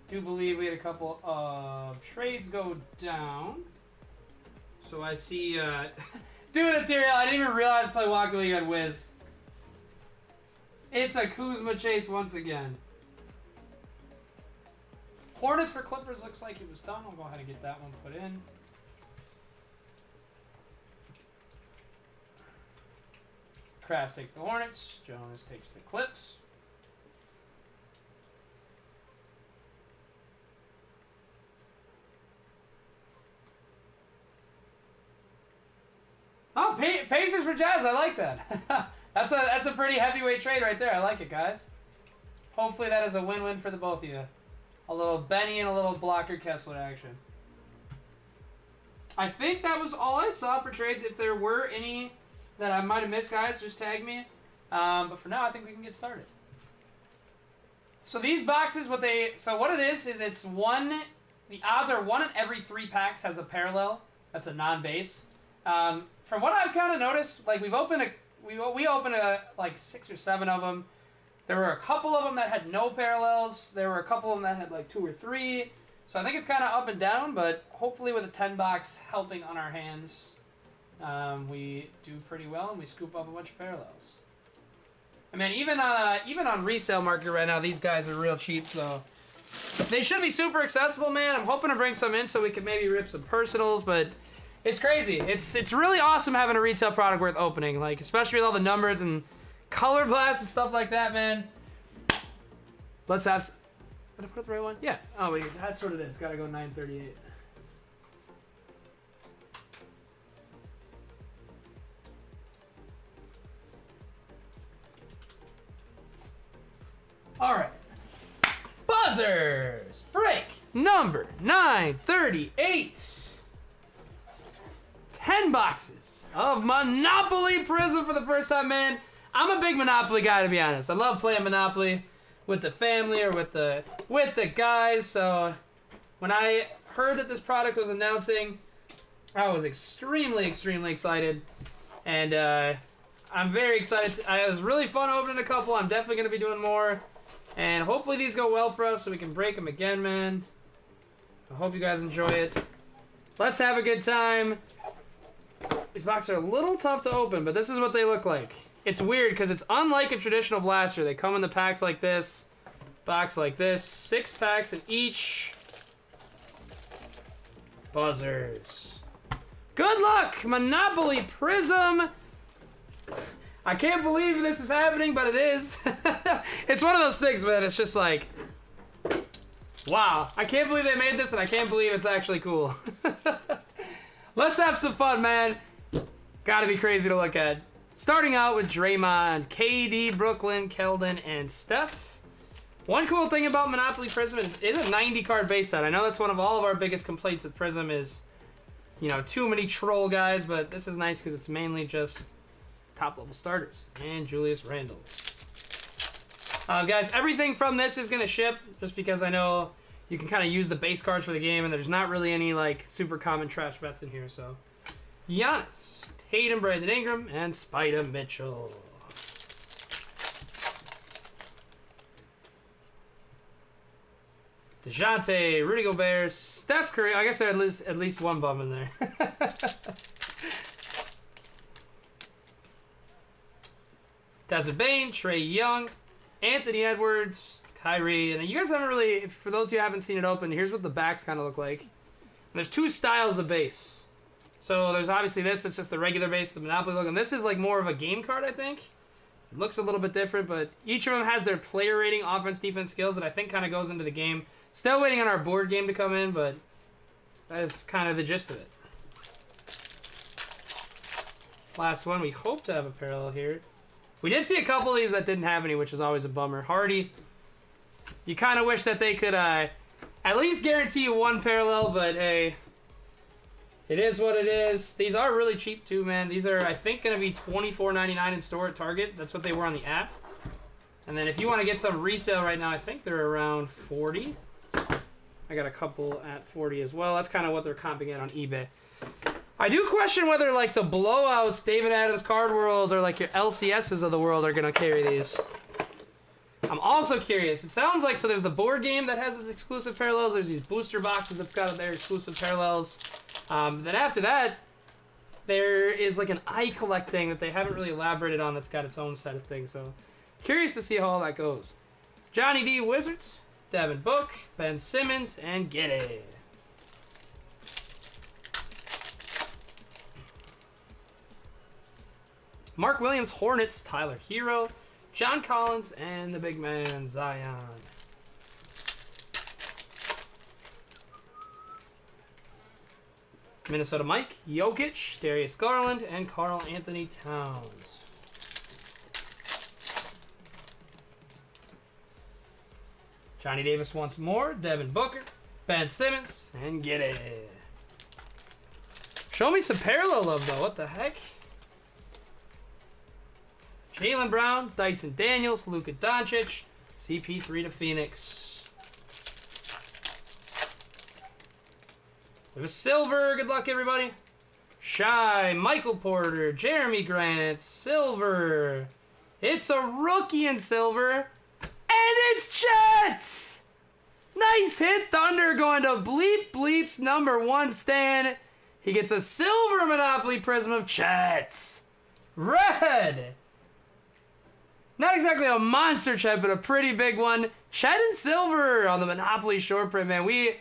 Do believe we had a couple of trades go down. So I see, dude, Ethereal, I didn't even realize until I walked away you had Wiz. It's a Kuzma chase once again. Hornets for Clippers looks like it was done. I'll go ahead and get that one put in. Krafts takes the Hornets. Jonas takes the Clips. Oh, Pacers for Jazz. I like that. that's a pretty heavyweight trade right there. I like it, guys. Hopefully that is a win-win for the both of you. A little Benny and a little Blocker Kessler action. I think that was all I saw for trades. If there were any that I might have missed, guys, just tag me. But for now, I think we can get started. So these boxes, what it is it's one. The odds are 1 in every 3 packs has a parallel. That's a non-base. From what I've kind of noticed, like we opened like 6 or 7 of them. There were a couple of them that had no parallels. There were a couple of them that had like 2 or 3. So I think it's kind of up and down, but hopefully with a 10 box helping on our hands, we do pretty well and we scoop up a bunch of parallels. I mean, even on resale market right now, these guys are real cheap, so they should be super accessible, man. I'm hoping to bring some in so we can maybe rip some personals, but it's crazy. It's really awesome having a retail product worth opening, like especially with all the numbers and color blast and stuff like that, man. Let's have. Did I put up the right one? Yeah. Oh wait, that's what it is. Gotta go 938. All right. Buzzers break number 938. 10 boxes of Monopoly Prizm for the first time, man. I'm a big Monopoly guy, to be honest. I love playing Monopoly with the family or with the guys. So when I heard that this product was announcing, I was extremely, extremely excited. And I'm very excited. It was really fun opening a couple. I'm definitely going to be doing more. And hopefully these go well for us so we can break them again, man. I hope you guys enjoy it. Let's have a good time. These boxes are a little tough to open, but this is what they look like. It's weird because it's unlike a traditional blaster. They come in the packs like this, box like this, 6 packs in each. Buzzers. Good luck, Monopoly Prizm. I can't believe this is happening, but it is. It's one of those things, man. It's just like, wow. I can't believe they made this, and I can't believe it's actually cool. Let's have some fun, man. Gotta be crazy to look at. Starting out with Draymond, KD, Brooklyn, Keldon, and Steph. One cool thing about Monopoly Prizm is it's a 90-card base set. I know that's one of all of our biggest complaints with Prizm is, you know, too many troll guys, but this is nice because it's mainly just top-level starters. And Julius Randle. Guys, everything from this is going to ship just because I know you can kind of use the base cards for the game, and there's not really any, like, super common trash bets in here, so. Giannis, Tatum, Brandon Ingram, and Spida Mitchell. DeJounte, Rudy Gobert, Steph Curry. I guess there's at least one bum in there. Desmond Bane, Trae Young, Anthony Edwards, Kyrie. And you guys haven't really, for those who haven't seen it open, here's what the backs kind of look like. And there's 2 styles of base. So there's obviously this, that's just the regular base, the Monopoly look. And this is like more of a game card, I think. It looks a little bit different, but each of them has their player rating, offense, defense, skills that I think kind of goes into the game. Still waiting on our board game to come in, but that is kind of the gist of it. Last one, we hope to have a parallel here. We did see a couple of these that didn't have any, which is always a bummer. Hardy, you kind of wish that they could at least guarantee you one parallel, but hey, it is what it is. These are really cheap too, man. These are, I think, going to be $24.99 in store at Target. That's what they were on the app. And then if you want to get some resale right now, I think they're around 40. I got a couple at 40 as well. That's kind of what they're comping at on eBay. I do question whether, like, the blowouts, David Adams Card Worlds, or, like, your LCSs of the world are going to carry these. I'm also curious. It sounds like, so there's the board game that has its exclusive parallels. There's these booster boxes that's got their exclusive parallels. Then after that, there is like an iCollect thing that they haven't really elaborated on that's got its own set of things. So curious to see how all that goes. Johnny D. Wizards, Devin Book, Ben Simmons, and Giddy. Mark Williams, Hornets, Tyler Hero, John Collins, and the big man, Zion. Minnesota Mike, Jokic, Darius Garland, and Karl Anthony Towns. Johnny Davis once more, Devin Booker, Ben Simmons, and get it. Show me some parallel love, though. What the heck? Jaylen Brown, Dyson Daniels, Luka Doncic, CP3 to Phoenix. There's silver. Good luck, everybody. Shy, Michael Porter, Jeremy Grant, silver. It's a rookie in silver. And it's Chet! Nice hit, Thunder, going to Bleep Bleep's #1 Stan. He gets a silver Monopoly Prism of Chet. Red. Not exactly a monster Chet, but a pretty big one. Chet and silver on the Monopoly short print, man. We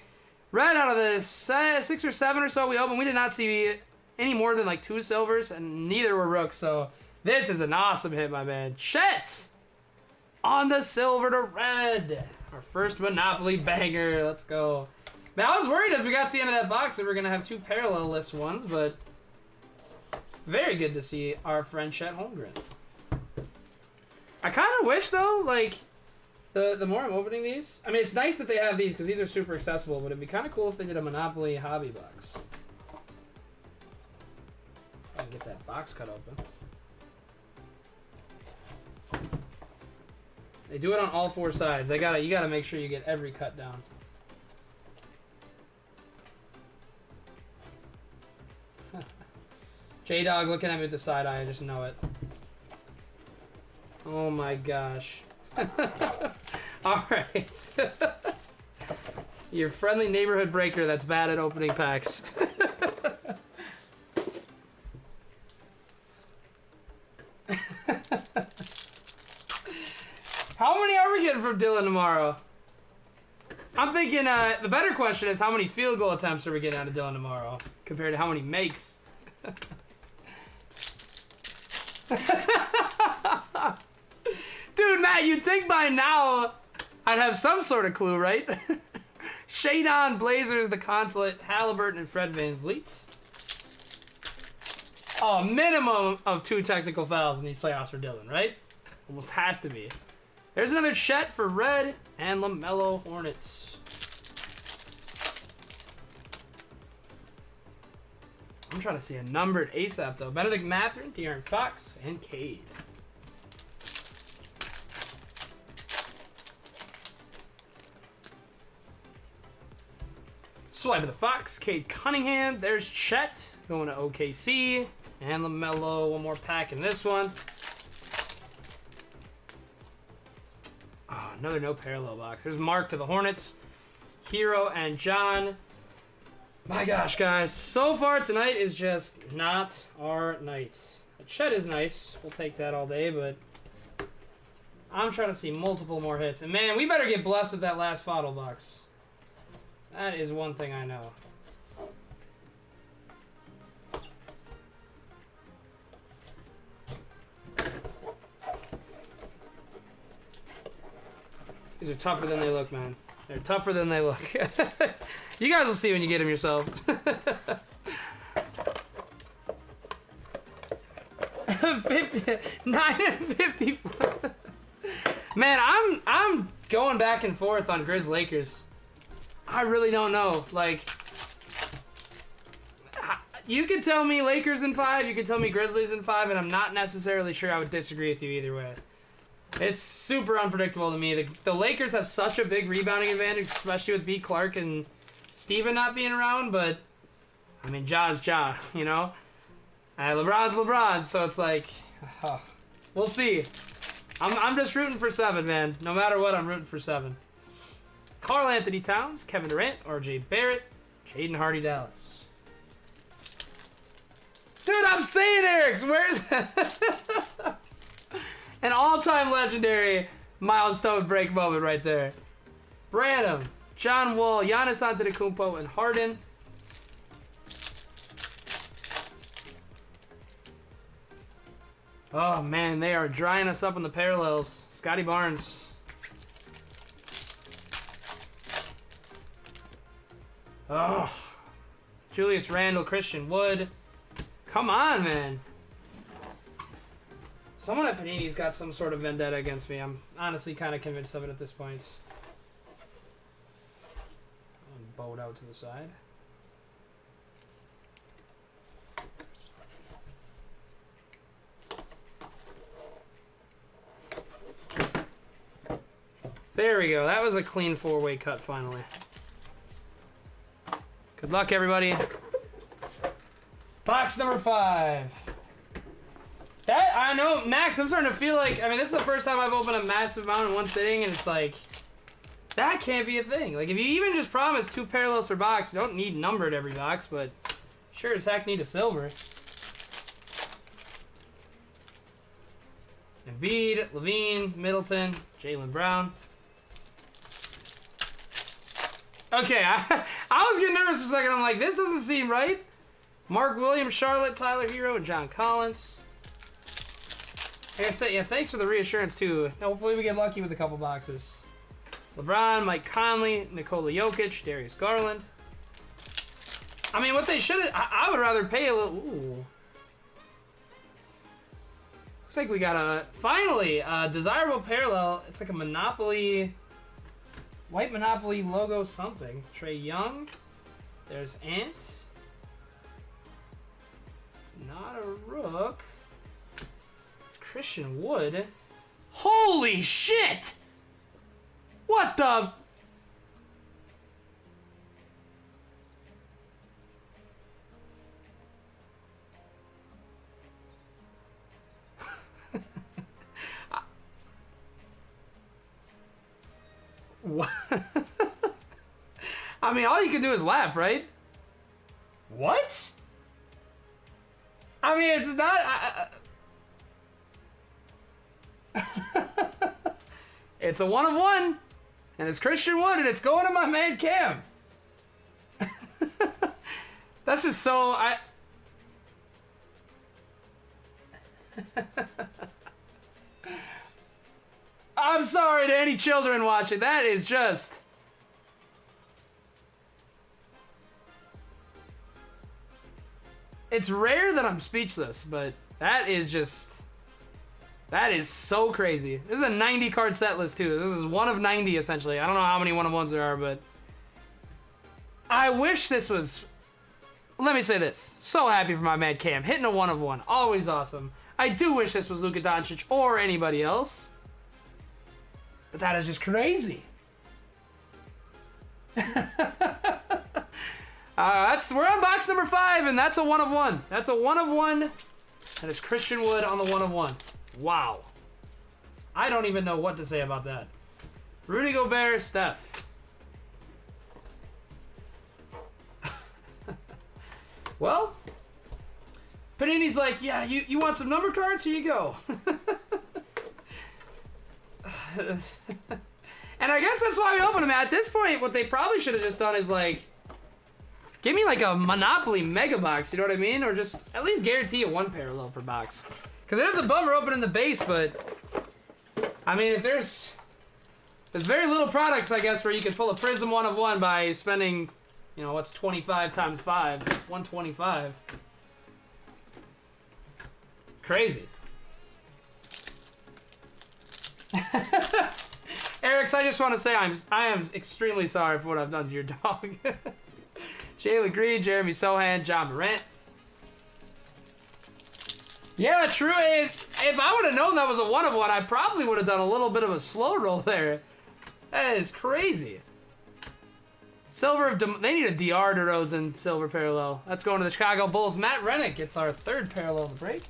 read out of the 6 or 7 or so we opened. We did not see any more than like 2 silvers, and neither were rooks. So this is an awesome hit, my man. Chet on the silver to red. Our first Monopoly banger. Let's go. Man, I was worried as we got to the end of that box that we were going to have 2 parallel list ones, but very good to see our friend Chet Holmgren. I kind of wish, though, like, the more I'm opening these, I mean, it's nice that they have these because these are super accessible, but it'd be kind of cool if they did a Monopoly hobby box. I can get that box cut open. They do it on all 4 sides. You gotta make sure you get every cut down. J-Dog looking at me with the side eye, I just know it. Oh my gosh. Alright. Your friendly neighborhood breaker that's bad at opening packs. How many are we getting from Dylan tomorrow? I'm thinking the better question is how many field goal attempts are we getting out of Dylan tomorrow compared to how many makes. Dude, Matt, you'd think by now I'd have some sort of clue, right? Shadon, Blazers, the Consulate, Halliburton, and Fred VanVleet. Oh, minimum of 2 technical fouls in these playoffs for Dylan, right? Almost has to be. There's another Chet for red and LaMelo Hornets. I'm trying to see a numbered ASAP, though. Benedict Mathurin, De'Aaron Fox, and Cade. Swipe of the Fox, Cade Cunningham. There's Chet going to OKC. And LaMelo, one more pack in this one. Oh, another no parallel box. There's Mark to the Hornets. Hero and John. My gosh, guys. So far tonight is just not our night. Chet is nice. We'll take that all day, but I'm trying to see multiple more hits. And man, we better get blessed with that last FOTL box. That is one thing I know. These are tougher than they look, man. They're tougher than they look. You guys will see when you get them yourself. 9 and 54. Man, I'm going back and forth on Grizz Lakers. I really don't know. Like, you could tell me Lakers in 5, you could tell me Grizzlies in 5, and I'm not necessarily sure I would disagree with you either way. It's super unpredictable to me. The Lakers have such a big rebounding advantage, especially with B. Clark and Steven not being around, but, I mean, Ja's Ja, you know? LeBron's LeBron, so it's like, we'll see. I'm just rooting for 7, man. No matter what, I'm rooting for 7. Karl Anthony Towns, Kevin Durant, RJ Barrett, Jaden Hardy Dallas. Dude, I'm saying Eric's. Where's an all-time legendary milestone break moment right there. Branham, John Wall, Giannis Antetokounmpo, and Harden. Oh man, they are drying us up in the parallels. Scotty Barnes. Oh, Julius Randle, Christian Wood. Come on, man. Someone at Panini's got some sort of vendetta against me. I'm honestly kind of convinced of it at this point. Bow it out to the side. There we go. That was a clean 4-way cut finally. Good luck, everybody. Box number 5. That, I know, Max, I'm starting to feel like, I mean, this is the first time I've opened a massive amount in one sitting, and it's like, that can't be a thing. Like, if you even just promise 2 parallels per box, you don't need numbered every box, but sure as heck need a silver. Embiid, Levine, Middleton, Jaylen Brown. Okay, I was getting nervous for a second. I'm like, this doesn't seem right. Mark Williams, Charlotte, Tyler Hero, and John Collins. Like I said, yeah, thanks for the reassurance, too. Hopefully we get lucky with a couple boxes. LeBron, Mike Conley, Nikola Jokic, Darius Garland. I mean, what they should have... I would rather pay a little... Ooh. Looks like we got a... Finally, a desirable parallel. It's like a Monopoly... White Monopoly logo something. Trae Young. There's Ant. It's not a Rook. It's Christian Wood. Holy shit! What the... What? I mean, all you can do is laugh, right? What? I mean, it's not... It's a 1 of 1. And it's Christian Wood, and it's going to my man Cam. That's just so... I'm sorry to any children watching. That is just... It's rare that I'm speechless, but that is just... That is so crazy. This is a 90 card set list too. This is 1 of 90 essentially. I don't know how many 1 of 1s there are, but... I wish this was... Let me say this. So happy for my man Cam. Hitting a 1 of 1. Always awesome. I do wish this was Luka Doncic or anybody else. But that is just crazy. We're on box number 5, and that's a 1 of 1. That's a 1 of 1, and it's Christian Wood on the 1 of 1. Wow. I don't even know what to say about that. Rudy Gobert, Steph. Well, Panini's like, yeah, you want some number cards? Here you go. And I guess that's why we opened them. At this point, what they probably should have just done is like, give me like a Monopoly mega box, you know what I mean? Or just at least guarantee a 1 parallel per box. Because it is a bummer opening the base, but I mean, if there's very little products, I guess, where you can pull a Prizm 1 of 1 by spending, you know, what's 25 times 5? 125. Crazy. Eric's, I just want to say I am extremely sorry for what I've done to your dog. Jalen Green, Jeremy Sohan, John Morant. Yeah, true. If I would have known that was a 1 of 1, I probably would have done a little bit of a slow roll there. That is crazy. Silver of they need a DR DeRozan silver parallel. That's going to the Chicago Bulls. Matt Rennick gets our 3rd parallel of the break.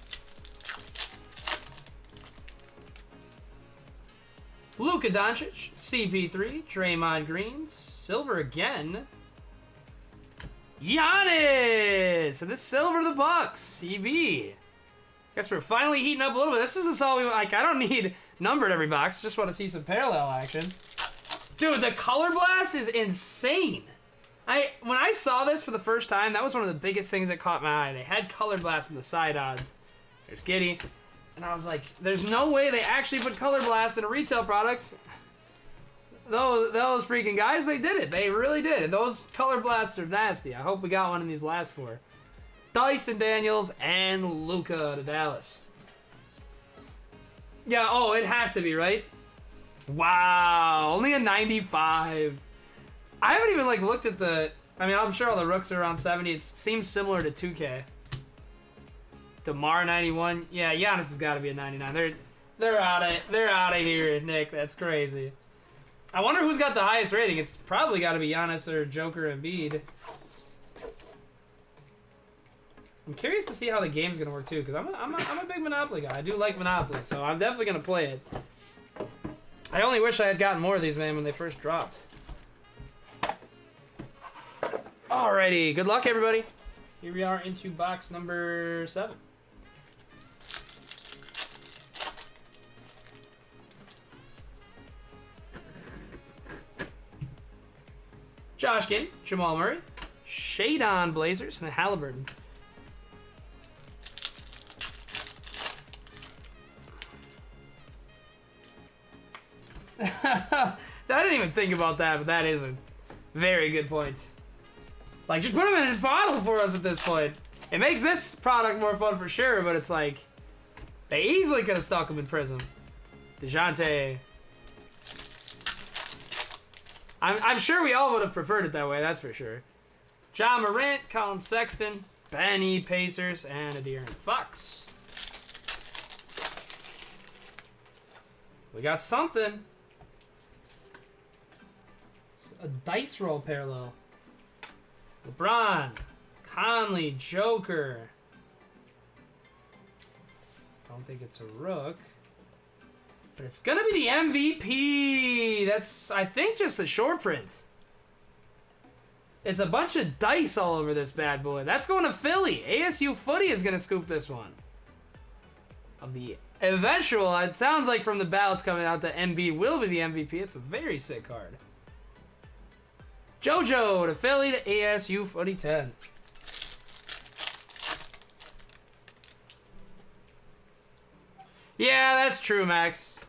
Luka Doncic, CP3, Draymond Green, silver again. Giannis! And this silver the Bucks, CB. Guess we're finally heating up a little bit. This is all we like. I don't need numbered every box. Just want to see some parallel action. Dude, the color blast is insane. When I saw this for the first time, that was one of the biggest things that caught my eye. They had color blast in the side odds. There's Giddy. And I was like, there's no way they actually put color blast in a retail product. Those freaking guys, they did it. They really did. And those color blasts are nasty. I hope we got one in these last four. Dyson Daniels and Luka to Dallas. Yeah, oh, it has to be, right? Wow, only a 95. I haven't even like looked at the... I mean, I'm sure all the rooks are around 70. It seems similar to 2K. DeMar 91. Yeah, Giannis has got to be a 99. They're out of here, Nick. That's crazy. I wonder who's got the highest rating. It's probably got to be Giannis or Joker and Embiid. I'm curious to see how the game's gonna work too, because I'm a big Monopoly guy. I do like Monopoly, so I'm definitely gonna play it. I only wish I had gotten more of these, man, when they first dropped. Alrighty, good luck, everybody. Here we are into box number 7. Josh Giddey, Jamal Murray, Shadon Blazers, and Halliburton. I didn't even think about that, but that is a very good point. Like, just put them in a bottle for us at this point. It makes this product more fun for sure, but it's like, they easily could have stuck them in Prizm. DeJounte. I'm sure we all would have preferred it that way, that's for sure. John Morant, Colin Sexton, Benny Pacers, and De'Aaron Fox. We got something. A dice roll parallel. LeBron, Conley, Joker. Don't think it's a rook. But it's going to be the MVP. That's, I think, just a short print. It's a bunch of dice all over this bad boy. That's going to Philly. ASU Footy is going to scoop this one. Of the eventual, it sounds like from the ballots coming out that MB will be the MVP. It's a very sick card. JoJo to Philly to ASU Footy 10. Yeah, that's true, Max.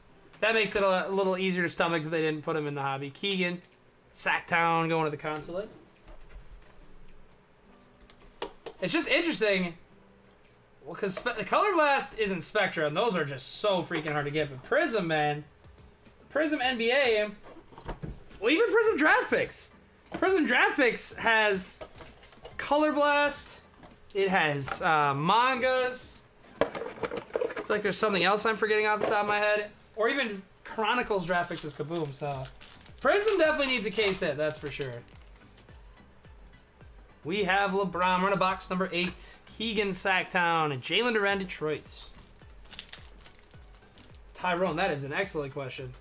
That makes it a little easier to stomach if they didn't put him in the hobby. Keegan, Sacktown going to the consulate. It's just interesting. Well, because the Color Blast isn't Spectra, and those are just so freaking hard to get. But Prizm, man. Prizm NBA. Well, even Prizm Draft Picks. Prizm Draft Picks has Color Blast. It has mangas. I feel like there's something else I'm forgetting off the top of my head. Or even Chronicles Draft Picks is Kaboom, so... Prizm definitely needs a case hit, that's for sure. We have LeBron, we're in a box number 8. Keegan, Sacktown, and Jalen Duren, Detroit. Tyrone, that is an excellent question.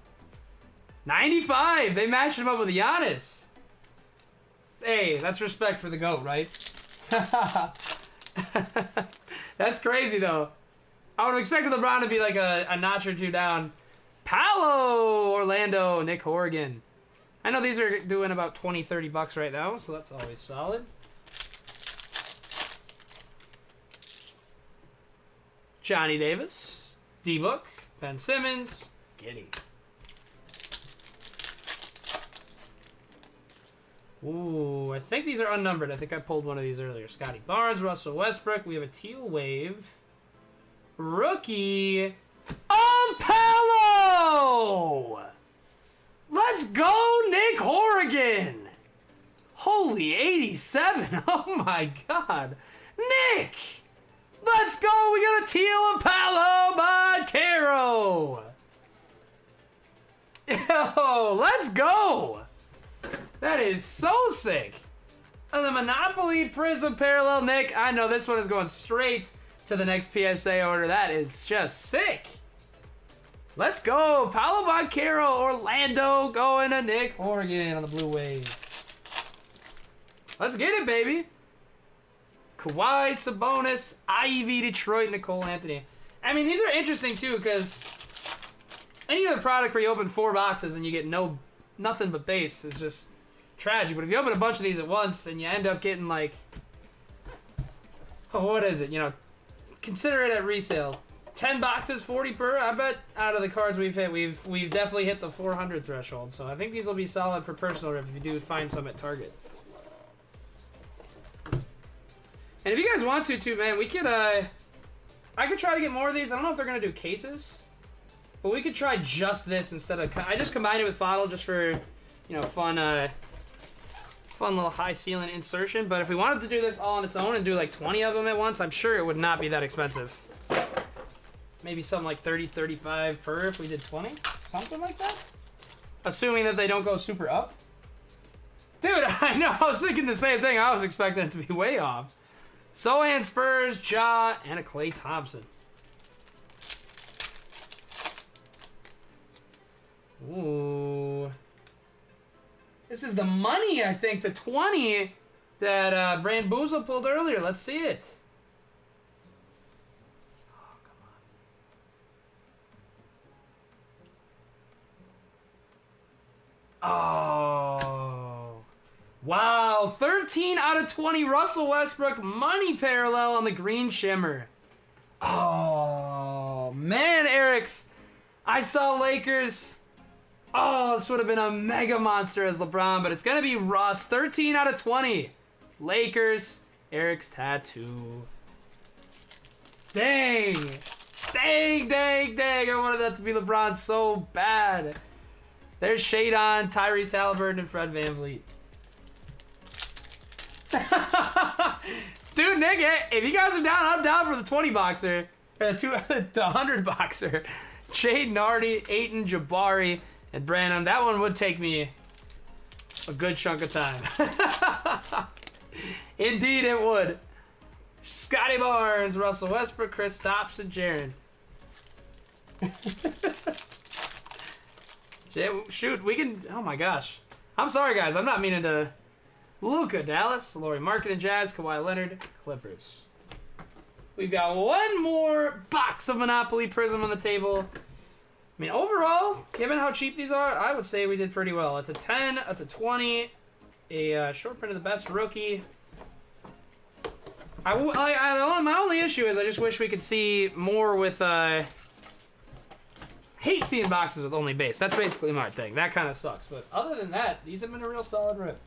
95! They matched him up with Giannis. Hey, that's respect for the GOAT, right? That's crazy, though. I would have expected LeBron to be like a notch or two down. Paolo, Orlando, Nick Horrigan. I know these are doing about 20, 30 bucks right now, so that's always solid. Johnny Davis, D-Book, Ben Simmons, Giddy. Ooh, I think these are unnumbered. I think I pulled one of these earlier. Scotty Barnes, Russell Westbrook. We have a teal wave. Rookie of Paolo! Let's go, Nick Horrigan! Holy 87. Oh my god. Nick! Let's go! We got a teal of Paolo Banchero! Yo, let's go! That is so sick. And the Monopoly Prizm Parallel, Nick. I know this one is going straight to the next PSA order. That is just sick. Let's go. Paolo Banchero, Orlando, going to Nick Horgan on the blue wave. Let's get it, baby. Kawhi, Sabonis, Ivy, Detroit, Nicole Anthony. I mean, these are interesting, too, because any other product where you open 4 boxes and you get nothing but base is just tragic. But if you open a bunch of these at once and you end up getting, like, oh, what is it? You know, consider it at resale. 10 boxes, 40 per. I bet out of the cards we've hit, we've definitely hit the 400 threshold. So I think these will be solid for personal rip if you do find some at Target. And if you guys want to, too, man, we could, I could try to get more of these. I don't know if they're going to do cases, but we could try just this instead of, I just combined it with FOTL just for, you know, fun little high ceiling insertion. But if we wanted to do this all on its own and do like 20 of them at once, I'm sure it would not be that expensive. Maybe something like 30, 35 per if we did 20, something like that. Assuming that they don't go super up. Dude, I know, I was thinking the same thing. I was expecting it to be way off. Sohan, Spurs, Ja, and a Klay Thompson. Ooh. This is the money, I think, the 20 that Brand Boozle pulled earlier. Let's see it. Oh, come on. Oh. Wow. 13 out of 20 Russell Westbrook money parallel on the green shimmer. Oh, man, Eric's. I saw Lakers. Oh, this would have been a mega monster as LeBron, but it's going to be Russ. 13 out of 20. Lakers, Eric's tattoo. Dang. Dang, dang, dang. I wanted that to be LeBron so bad. There's Shadon, Tyrese Halliburton, and Fred VanVleet. Dude, Nick, if you guys are down, I'm down for the 20 boxer. The 100 boxer. Jade Nardi, Ayton, Jabari, and Branham. That one would take me a good chunk of time. Indeed it would. Scotty Barnes, Russell Westbrook, Chris Stopps, and Jaren. Shoot, we can... Oh my gosh. I'm sorry, guys. I'm not meaning to... Luka, Dallas, Lauri Markkanen, Jazz, Kawhi Leonard, Clippers. We've got one more box of Monopoly Prizm on the table. I mean, overall, given how cheap these are, I would say we did pretty well. It's a 10, it's a 20, a short print of the best rookie. My only issue is I just wish we could see more with... hate seeing boxes with only base. That's basically my thing. That kind of sucks. But other than that, these have been a real solid rip.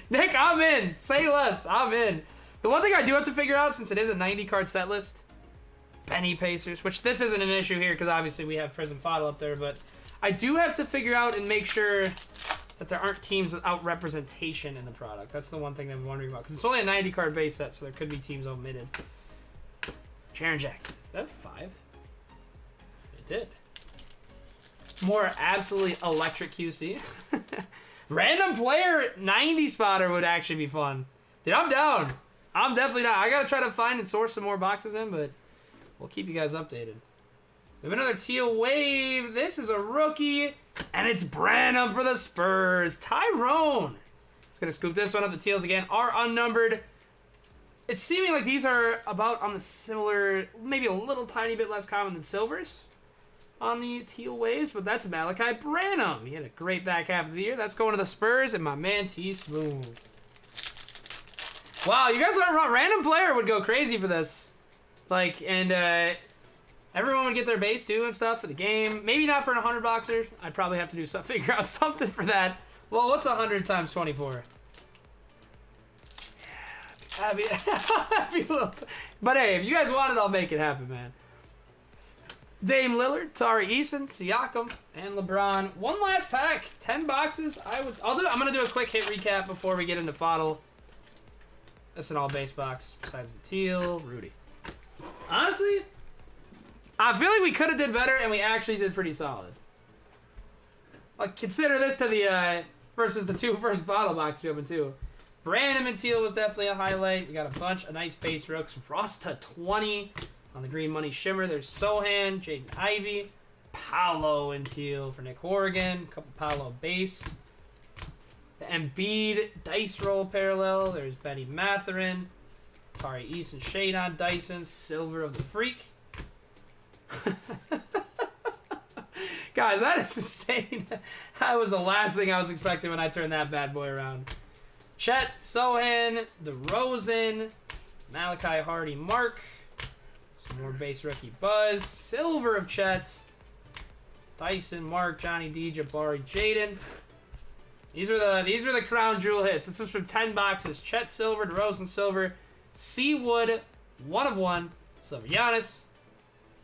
Nick, I'm in. Say less. I'm in. The one thing I do have to figure out, since it is a 90-card set list, Benny Pacers, which this isn't an issue here because obviously we have Prizm FOTL up there, but I do have to figure out and make sure that there aren't teams without representation in the product. That's the one thing I'm wondering about because it's only a 90-card base set, so there could be teams omitted. Jaren Jackson. Is that a 5? It did. More absolutely electric QC. Random player 90 spotter would actually be fun. Dude, I'm down. I'm definitely down. I gotta try to find and source some more boxes in, but we'll keep you guys updated. We have another teal wave. This is a rookie, and it's Branham for the Spurs. Tyrone. Just gonna scoop this one up. The teals again are unnumbered. It's seeming like these are about on the similar, maybe a little tiny bit less common than silvers on the teal waves, but that's Malachi Branham. He had a great back half of the year. That's going to the Spurs and my man T Smooth. Wow, you guys are wrong. Random player would go crazy for this. Like, and everyone would get their base too and stuff for the game. Maybe not for a 100 boxer. I'd probably have to do something, figure out something for that. Well, what's 100 times 24? Happy little but hey, if you guys want it, I'll make it happen, man. Dame Lillard, Tari Eason, Siakam, and LeBron. One last pack, 10 boxes. I'm gonna do a quick hit recap before we get into FOTL. That's an all base box. Besides the teal, Rudy. Honestly, I feel like we could have did better, and we actually did pretty solid. Like, consider this to the versus the 2 first FOTL box we opened too. Brandon Teal was definitely a highlight. We got a bunch of nice base rooks. Rust to 20 on the Green Money Shimmer. There's Sohan, Jaden Ivey, Paolo and Teal for Nick Horrigan. A couple Paolo base. The Embiid dice roll parallel. There's Benny Matherin. Tari Eason Shade on Dyson. Silver of the Freak. Guys, that is insane. That was the last thing I was expecting when I turned that bad boy around. Chet, Sohan, DeRozan, Malachi Hardy, Mark. Some more base rookie Buzz. Silver of Chet. Dyson, Mark, Johnny D, Jabari, Jaden. These were the crown jewel hits. This was from 10 boxes. Chet Silver, DeRozan Silver, Seawood, 1 of 1. Silver Giannis.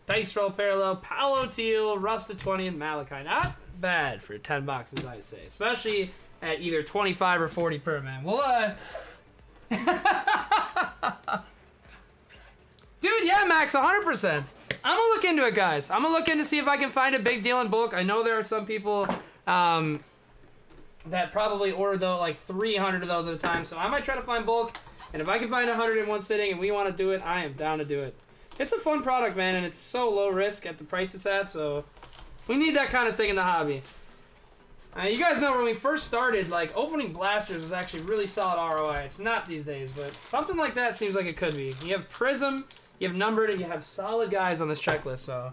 Dice roll parallel, Paolo Teal, Rusted 20, and Malachi. Not bad for 10 boxes, I'd say. Especially at either 25 or 40 per, man. Well, dude, yeah, Max, 100%. I'm gonna look into it, guys. I'm gonna look into see if I can find a big deal in bulk. I know there are some people that probably order though like 300 of those at a time, so I might try to find bulk. And if I can find 100 in one sitting and we want to do it, I am down to do it. It's a fun product, man, and it's so low risk at the price it's at, so we need that kind of thing in the hobby. You guys know when we first started, like, opening blasters was actually really solid ROI. It's not these days, but something like that seems like it could be. You have Prizm, you have Numbered, and you have solid guys on this checklist, so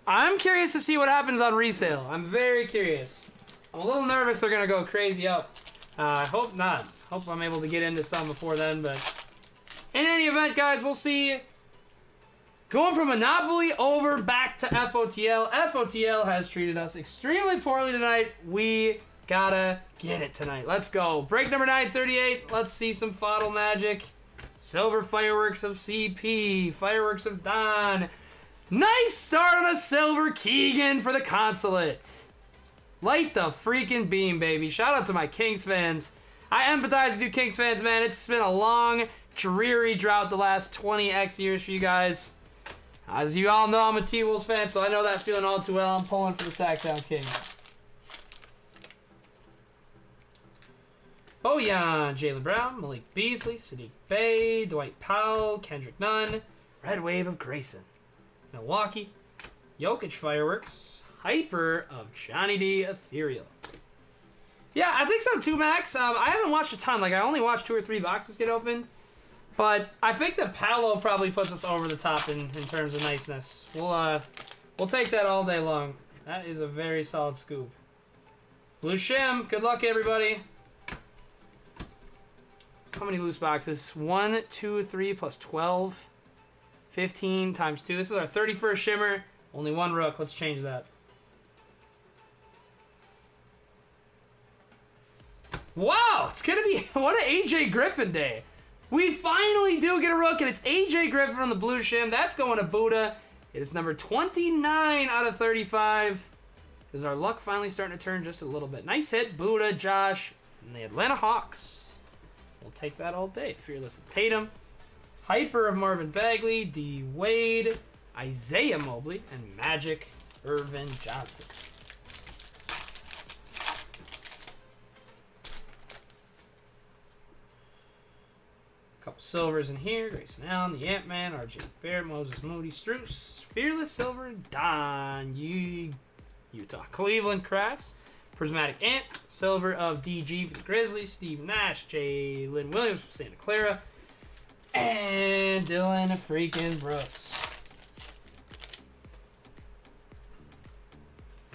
I'm curious to see what happens on resale. I'm very curious. I'm a little nervous they're going to go crazy up. I hope not. Hope I'm able to get into some before then, but in any event, guys, we'll see. Going from Monopoly over back to FOTL. FOTL has treated us extremely poorly tonight. We gotta get it tonight. Let's go. Break number 938. Let's see some FOTL magic. Silver Fireworks of CP. Fireworks of Don. Nice start on a silver Keegan for the consulate. Light the freaking beam, baby. Shout out to my Kings fans. I empathize with you Kings fans, man. It's been a long, dreary drought the last 20x years for you guys. As you all know, I'm a T-Wolves fan, so I know that feeling all too well. I'm pulling for the Sacktown Kings. Bojan, Jaylen Brown, Malik Beasley, Sadiq Bey, Dwight Powell, Kendrick Nunn, Red Wave of Grayson. Milwaukee, Jokic Fireworks, Hyper of Johnny D, Ethereal. Yeah, I think so too, Max. I haven't watched a ton. Like, I only watched 2 or 3 boxes get open. But I think that Paolo probably puts us over the top in terms of niceness. We'll take that all day long. That is a very solid scoop. Blue Shim, good luck, everybody. How many loose boxes? 1, 2, 3 plus 12. 15 times 2. This is our 31st Shimmer. Only 1 Rook. Let's change that. Wow, it's going to be... What an AJ Griffin day. We finally do get a Rook, and it's AJ Griffin on the Blue Shim. That's going to Buddha. It is number 29 out of 35. Is our luck finally starting to turn just a little bit? Nice hit, Buddha, Josh, and the Atlanta Hawks. We'll take that all day. Fearless of Tatum. Hyper of Marvin Bagley, D. Wade, Isaiah Mobley, and Magic Irvin Johnson. Couple silvers in here. Grayson Allen, the Ant-Man, RJ Barrett, Moses Moody, Struce, Fearless Silver, Don, Utah, Cleveland Crafts, Prismatic Ant, Silver of DG for the Grizzlies, Steve Nash, Jalen Williams from Santa Clara, and Dylan freaking Brooks.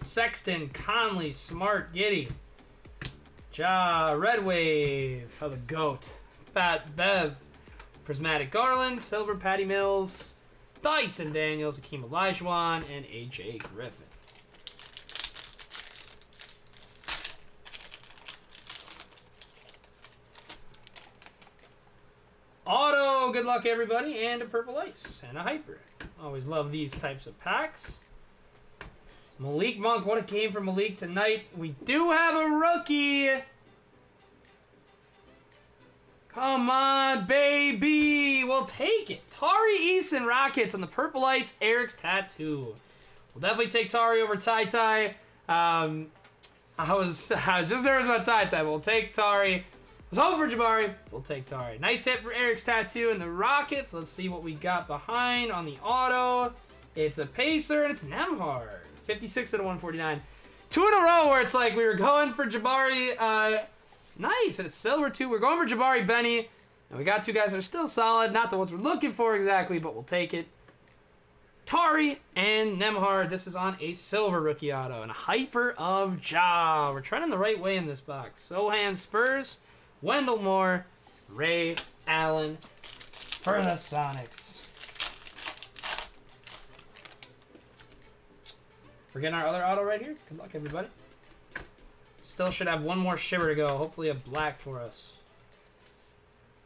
Sexton, Conley, Smart, Giddy, Red Wave, the GOAT. Fat Bev, Prismatic Garland, Silver Patty Mills, Dyson Daniels, Akeem Olajuwon, and AJ Griffin. Auto, good luck everybody, and a Purple Ice, and a Hyper. Always love these types of packs. Malik Monk, what a game for Malik tonight. We do have a rookie. Come on, baby. We'll take it. Tari Eason Rockets on the Purple Ice, Eric's Tattoo. We'll definitely take Tari over Ty Ty. I was just nervous about Ty Ty, but we'll take Tari. Was hoping for Jabari. We'll take Tari. Nice hit for Eric's tattoo and the Rockets. Let's see what we got behind on the auto. It's a Pacer and it's Nemhard. 56 out of 149. 2 in a row where it's like we were going for Jabari. Nice. And it's silver too. We're going for Jabari Benny. And we got 2 guys that are still solid. Not the ones we're looking for exactly, but we'll take it. Tari and Nemhard. This is on a silver rookie auto. And a Hyper of Ja. We're trending the right way in this box. Sohan Spurs. Wendell Moore, Ray Allen for the Sonics. We're getting our other auto right here. Good luck, everybody. Still should have one more shimmer to go. Hopefully a black for us.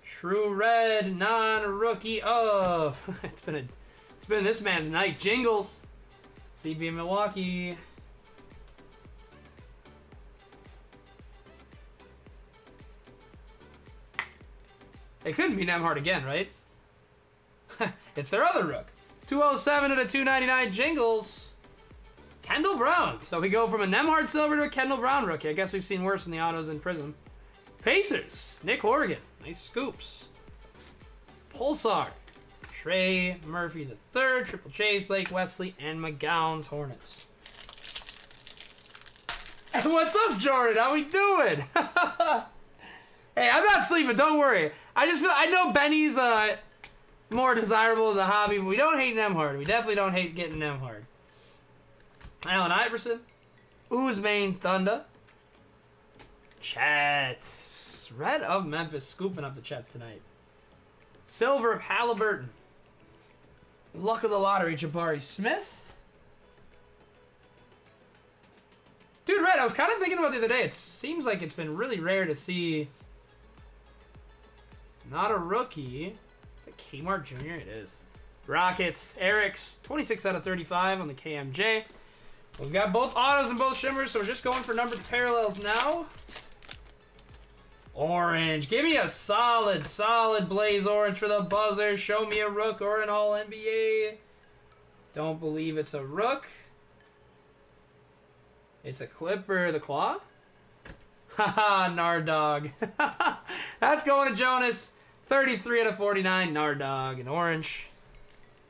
True Red, non-rookie of. It's been this man's night. Jingles. CB Milwaukee. It couldn't be Nemhard again, right? It's their other rook. 207 to the 299 Jingles. Kendall Brown. So we go from a Nemhard silver to a Kendall Brown rookie. I guess we've seen worse in the autos in Prizm. Pacers. Nick Horgan. Nice scoops. Pulsar. Trey Murphy III. Triple J's. Blake Wesley. And McGowan's Hornets. What's up, Jordan? How we doing? Hey, I'm not sleeping. Don't worry. I know Benny's more desirable in the hobby, but we don't hate Nemhard. We definitely don't hate getting Nemhard. Allen Iverson. Uzmain Thunder. Chats. Red of Memphis scooping up the Chats tonight. Silver of Halliburton. Luck of the lottery, Jabari Smith. Dude, Red, I was kind of thinking about the other day. It seems like it's been really rare to see... Not a rookie. Is it Kmart Jr.? It is. Rockets. Eric's. 26 out of 35 on the KMJ. We've got both autos and both shimmers, so we're just going for numbered parallels now. Orange. Give me a solid blaze orange for the buzzer. Show me a rook or an all-NBA. Don't believe it's a rook. It's a Clipper. The Claw? Haha, Nardog. That's going to Jonas. 33 out of 49, Nardog in orange.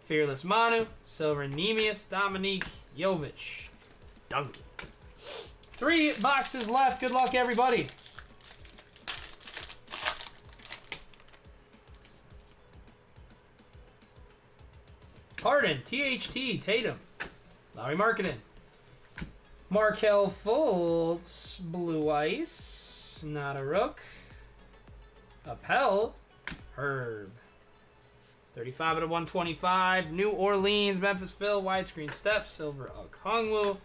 Fearless Manu. Silver Nemius. Dominique Jovic. Duncan. 3 boxes left. Good luck, everybody. Harden. THT. Tatum. Lowry Marketing. Markelle Fultz, Blue Ice, not a rook. Appel, Herb. 35 out of 125. New Orleans, Memphis Phil, widescreen Steph, Silver Okongwu,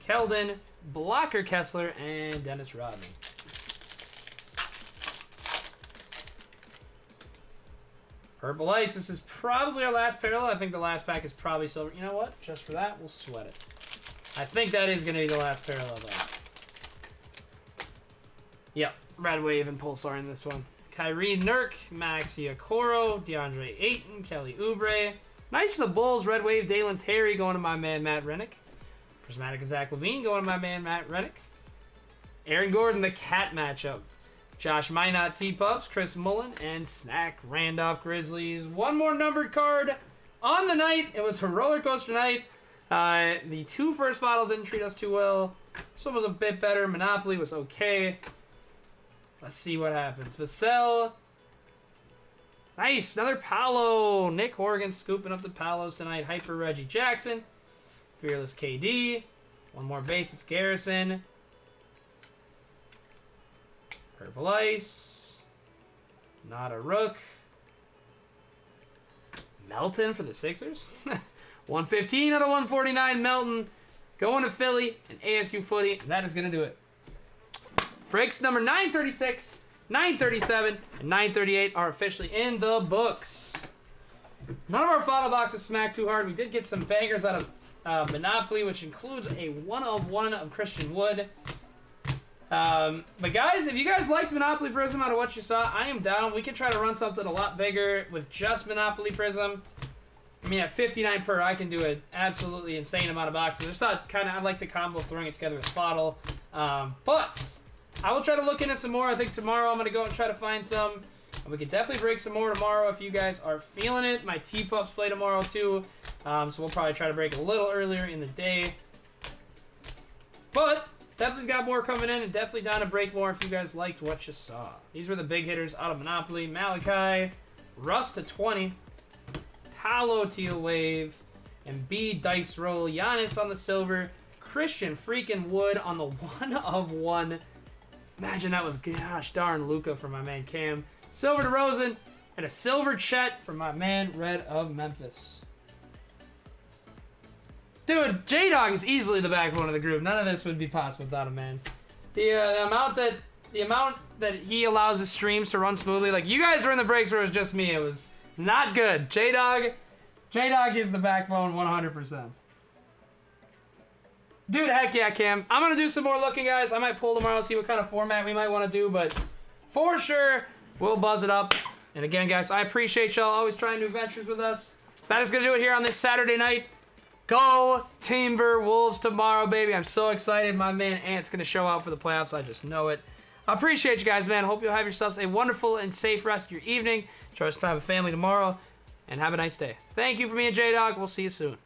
Keldon, Blocker Kessler, and Dennis Rodman. Purple Ice, this is probably our last parallel. I think the last pack is probably silver. You know what? Just for that, we'll sweat it. I think that is going to be the last parallel, though. Yep, Red Wave and Pulsar in this one. Kyrie Nurk, Maxi Okoro, DeAndre Ayton, Kelly Oubre. Nice for the Bulls. Red Wave, Dalen Terry going to my man Matt Rennick. Prismatic Zach Levine going to my man Matt Rennick. Aaron Gordon, the cat matchup. Josh Minot, T-Pups, Chris Mullen, and Snack Randolph Grizzlies. One more numbered card on the night. It was a roller coaster night. The 2 first bottles didn't treat us too well. This one was a bit better. Monopoly was okay. Let's see what happens. Vassell. Nice. Another Paolo. Nick Horgan scooping up the Palos tonight. Hyper Reggie Jackson. Fearless KD. One more base. It's Garrison. Purple Ice. Not a rook. Melton for the Sixers. 115 out of 149, Melton. Going to Philly and ASU footy. And that is going to do it. Breaks number 936, 937, and 938 are officially in the books. None of our final boxes smacked too hard. We did get some bangers out of Monopoly, which includes a 1-of-1 of Christian Wood. But guys, if you guys liked Monopoly Prizm out of what you saw, I am down. We can try to run something a lot bigger with just Monopoly Prizm. I mean, at 59 per, I can do an absolutely insane amount of boxes. I just thought I like the combo throwing it together with FOTL. But I will try to look into some more. I think tomorrow I'm going to go and try to find some. And we can definitely break some more tomorrow if you guys are feeling it. My T-Pups play tomorrow too. So we'll probably try to break a little earlier in the day. But definitely got more coming in and definitely down to break more if you guys liked what you saw. These were the big hitters out of Monopoly. Malachi, Russ to 20, Paolo Teal Wave, and B Dice Roll. Giannis on the silver. Christian freaking Wood on the 1 of 1. Imagine that was gosh darn Luka for my man Cam. Silver to Rosen, and a silver Chet for my man Red of Memphis. Dude, J-Dog is easily the backbone of the group. None of this would be possible without him, man. The amount that he allows his streams to run smoothly, like you guys were in the breaks where it was just me. It was not good. J-Dog is the backbone 100%. Dude, heck yeah, Cam. I'm going to do some more looking, guys. I might pull tomorrow, see what kind of format we might want to do, but for sure, we'll buzz it up. And again, guys, I appreciate y'all always trying new ventures with us. That is going to do it here on this Saturday night. Go Timberwolves tomorrow, baby. I'm so excited. My man Ant's going to show out for the playoffs. I just know it. I appreciate you guys, man. Hope you'll have yourselves a wonderful and safe rest of your evening. Try to spend with family tomorrow. And have a nice day. Thank you for being J-Dog. We'll see you soon.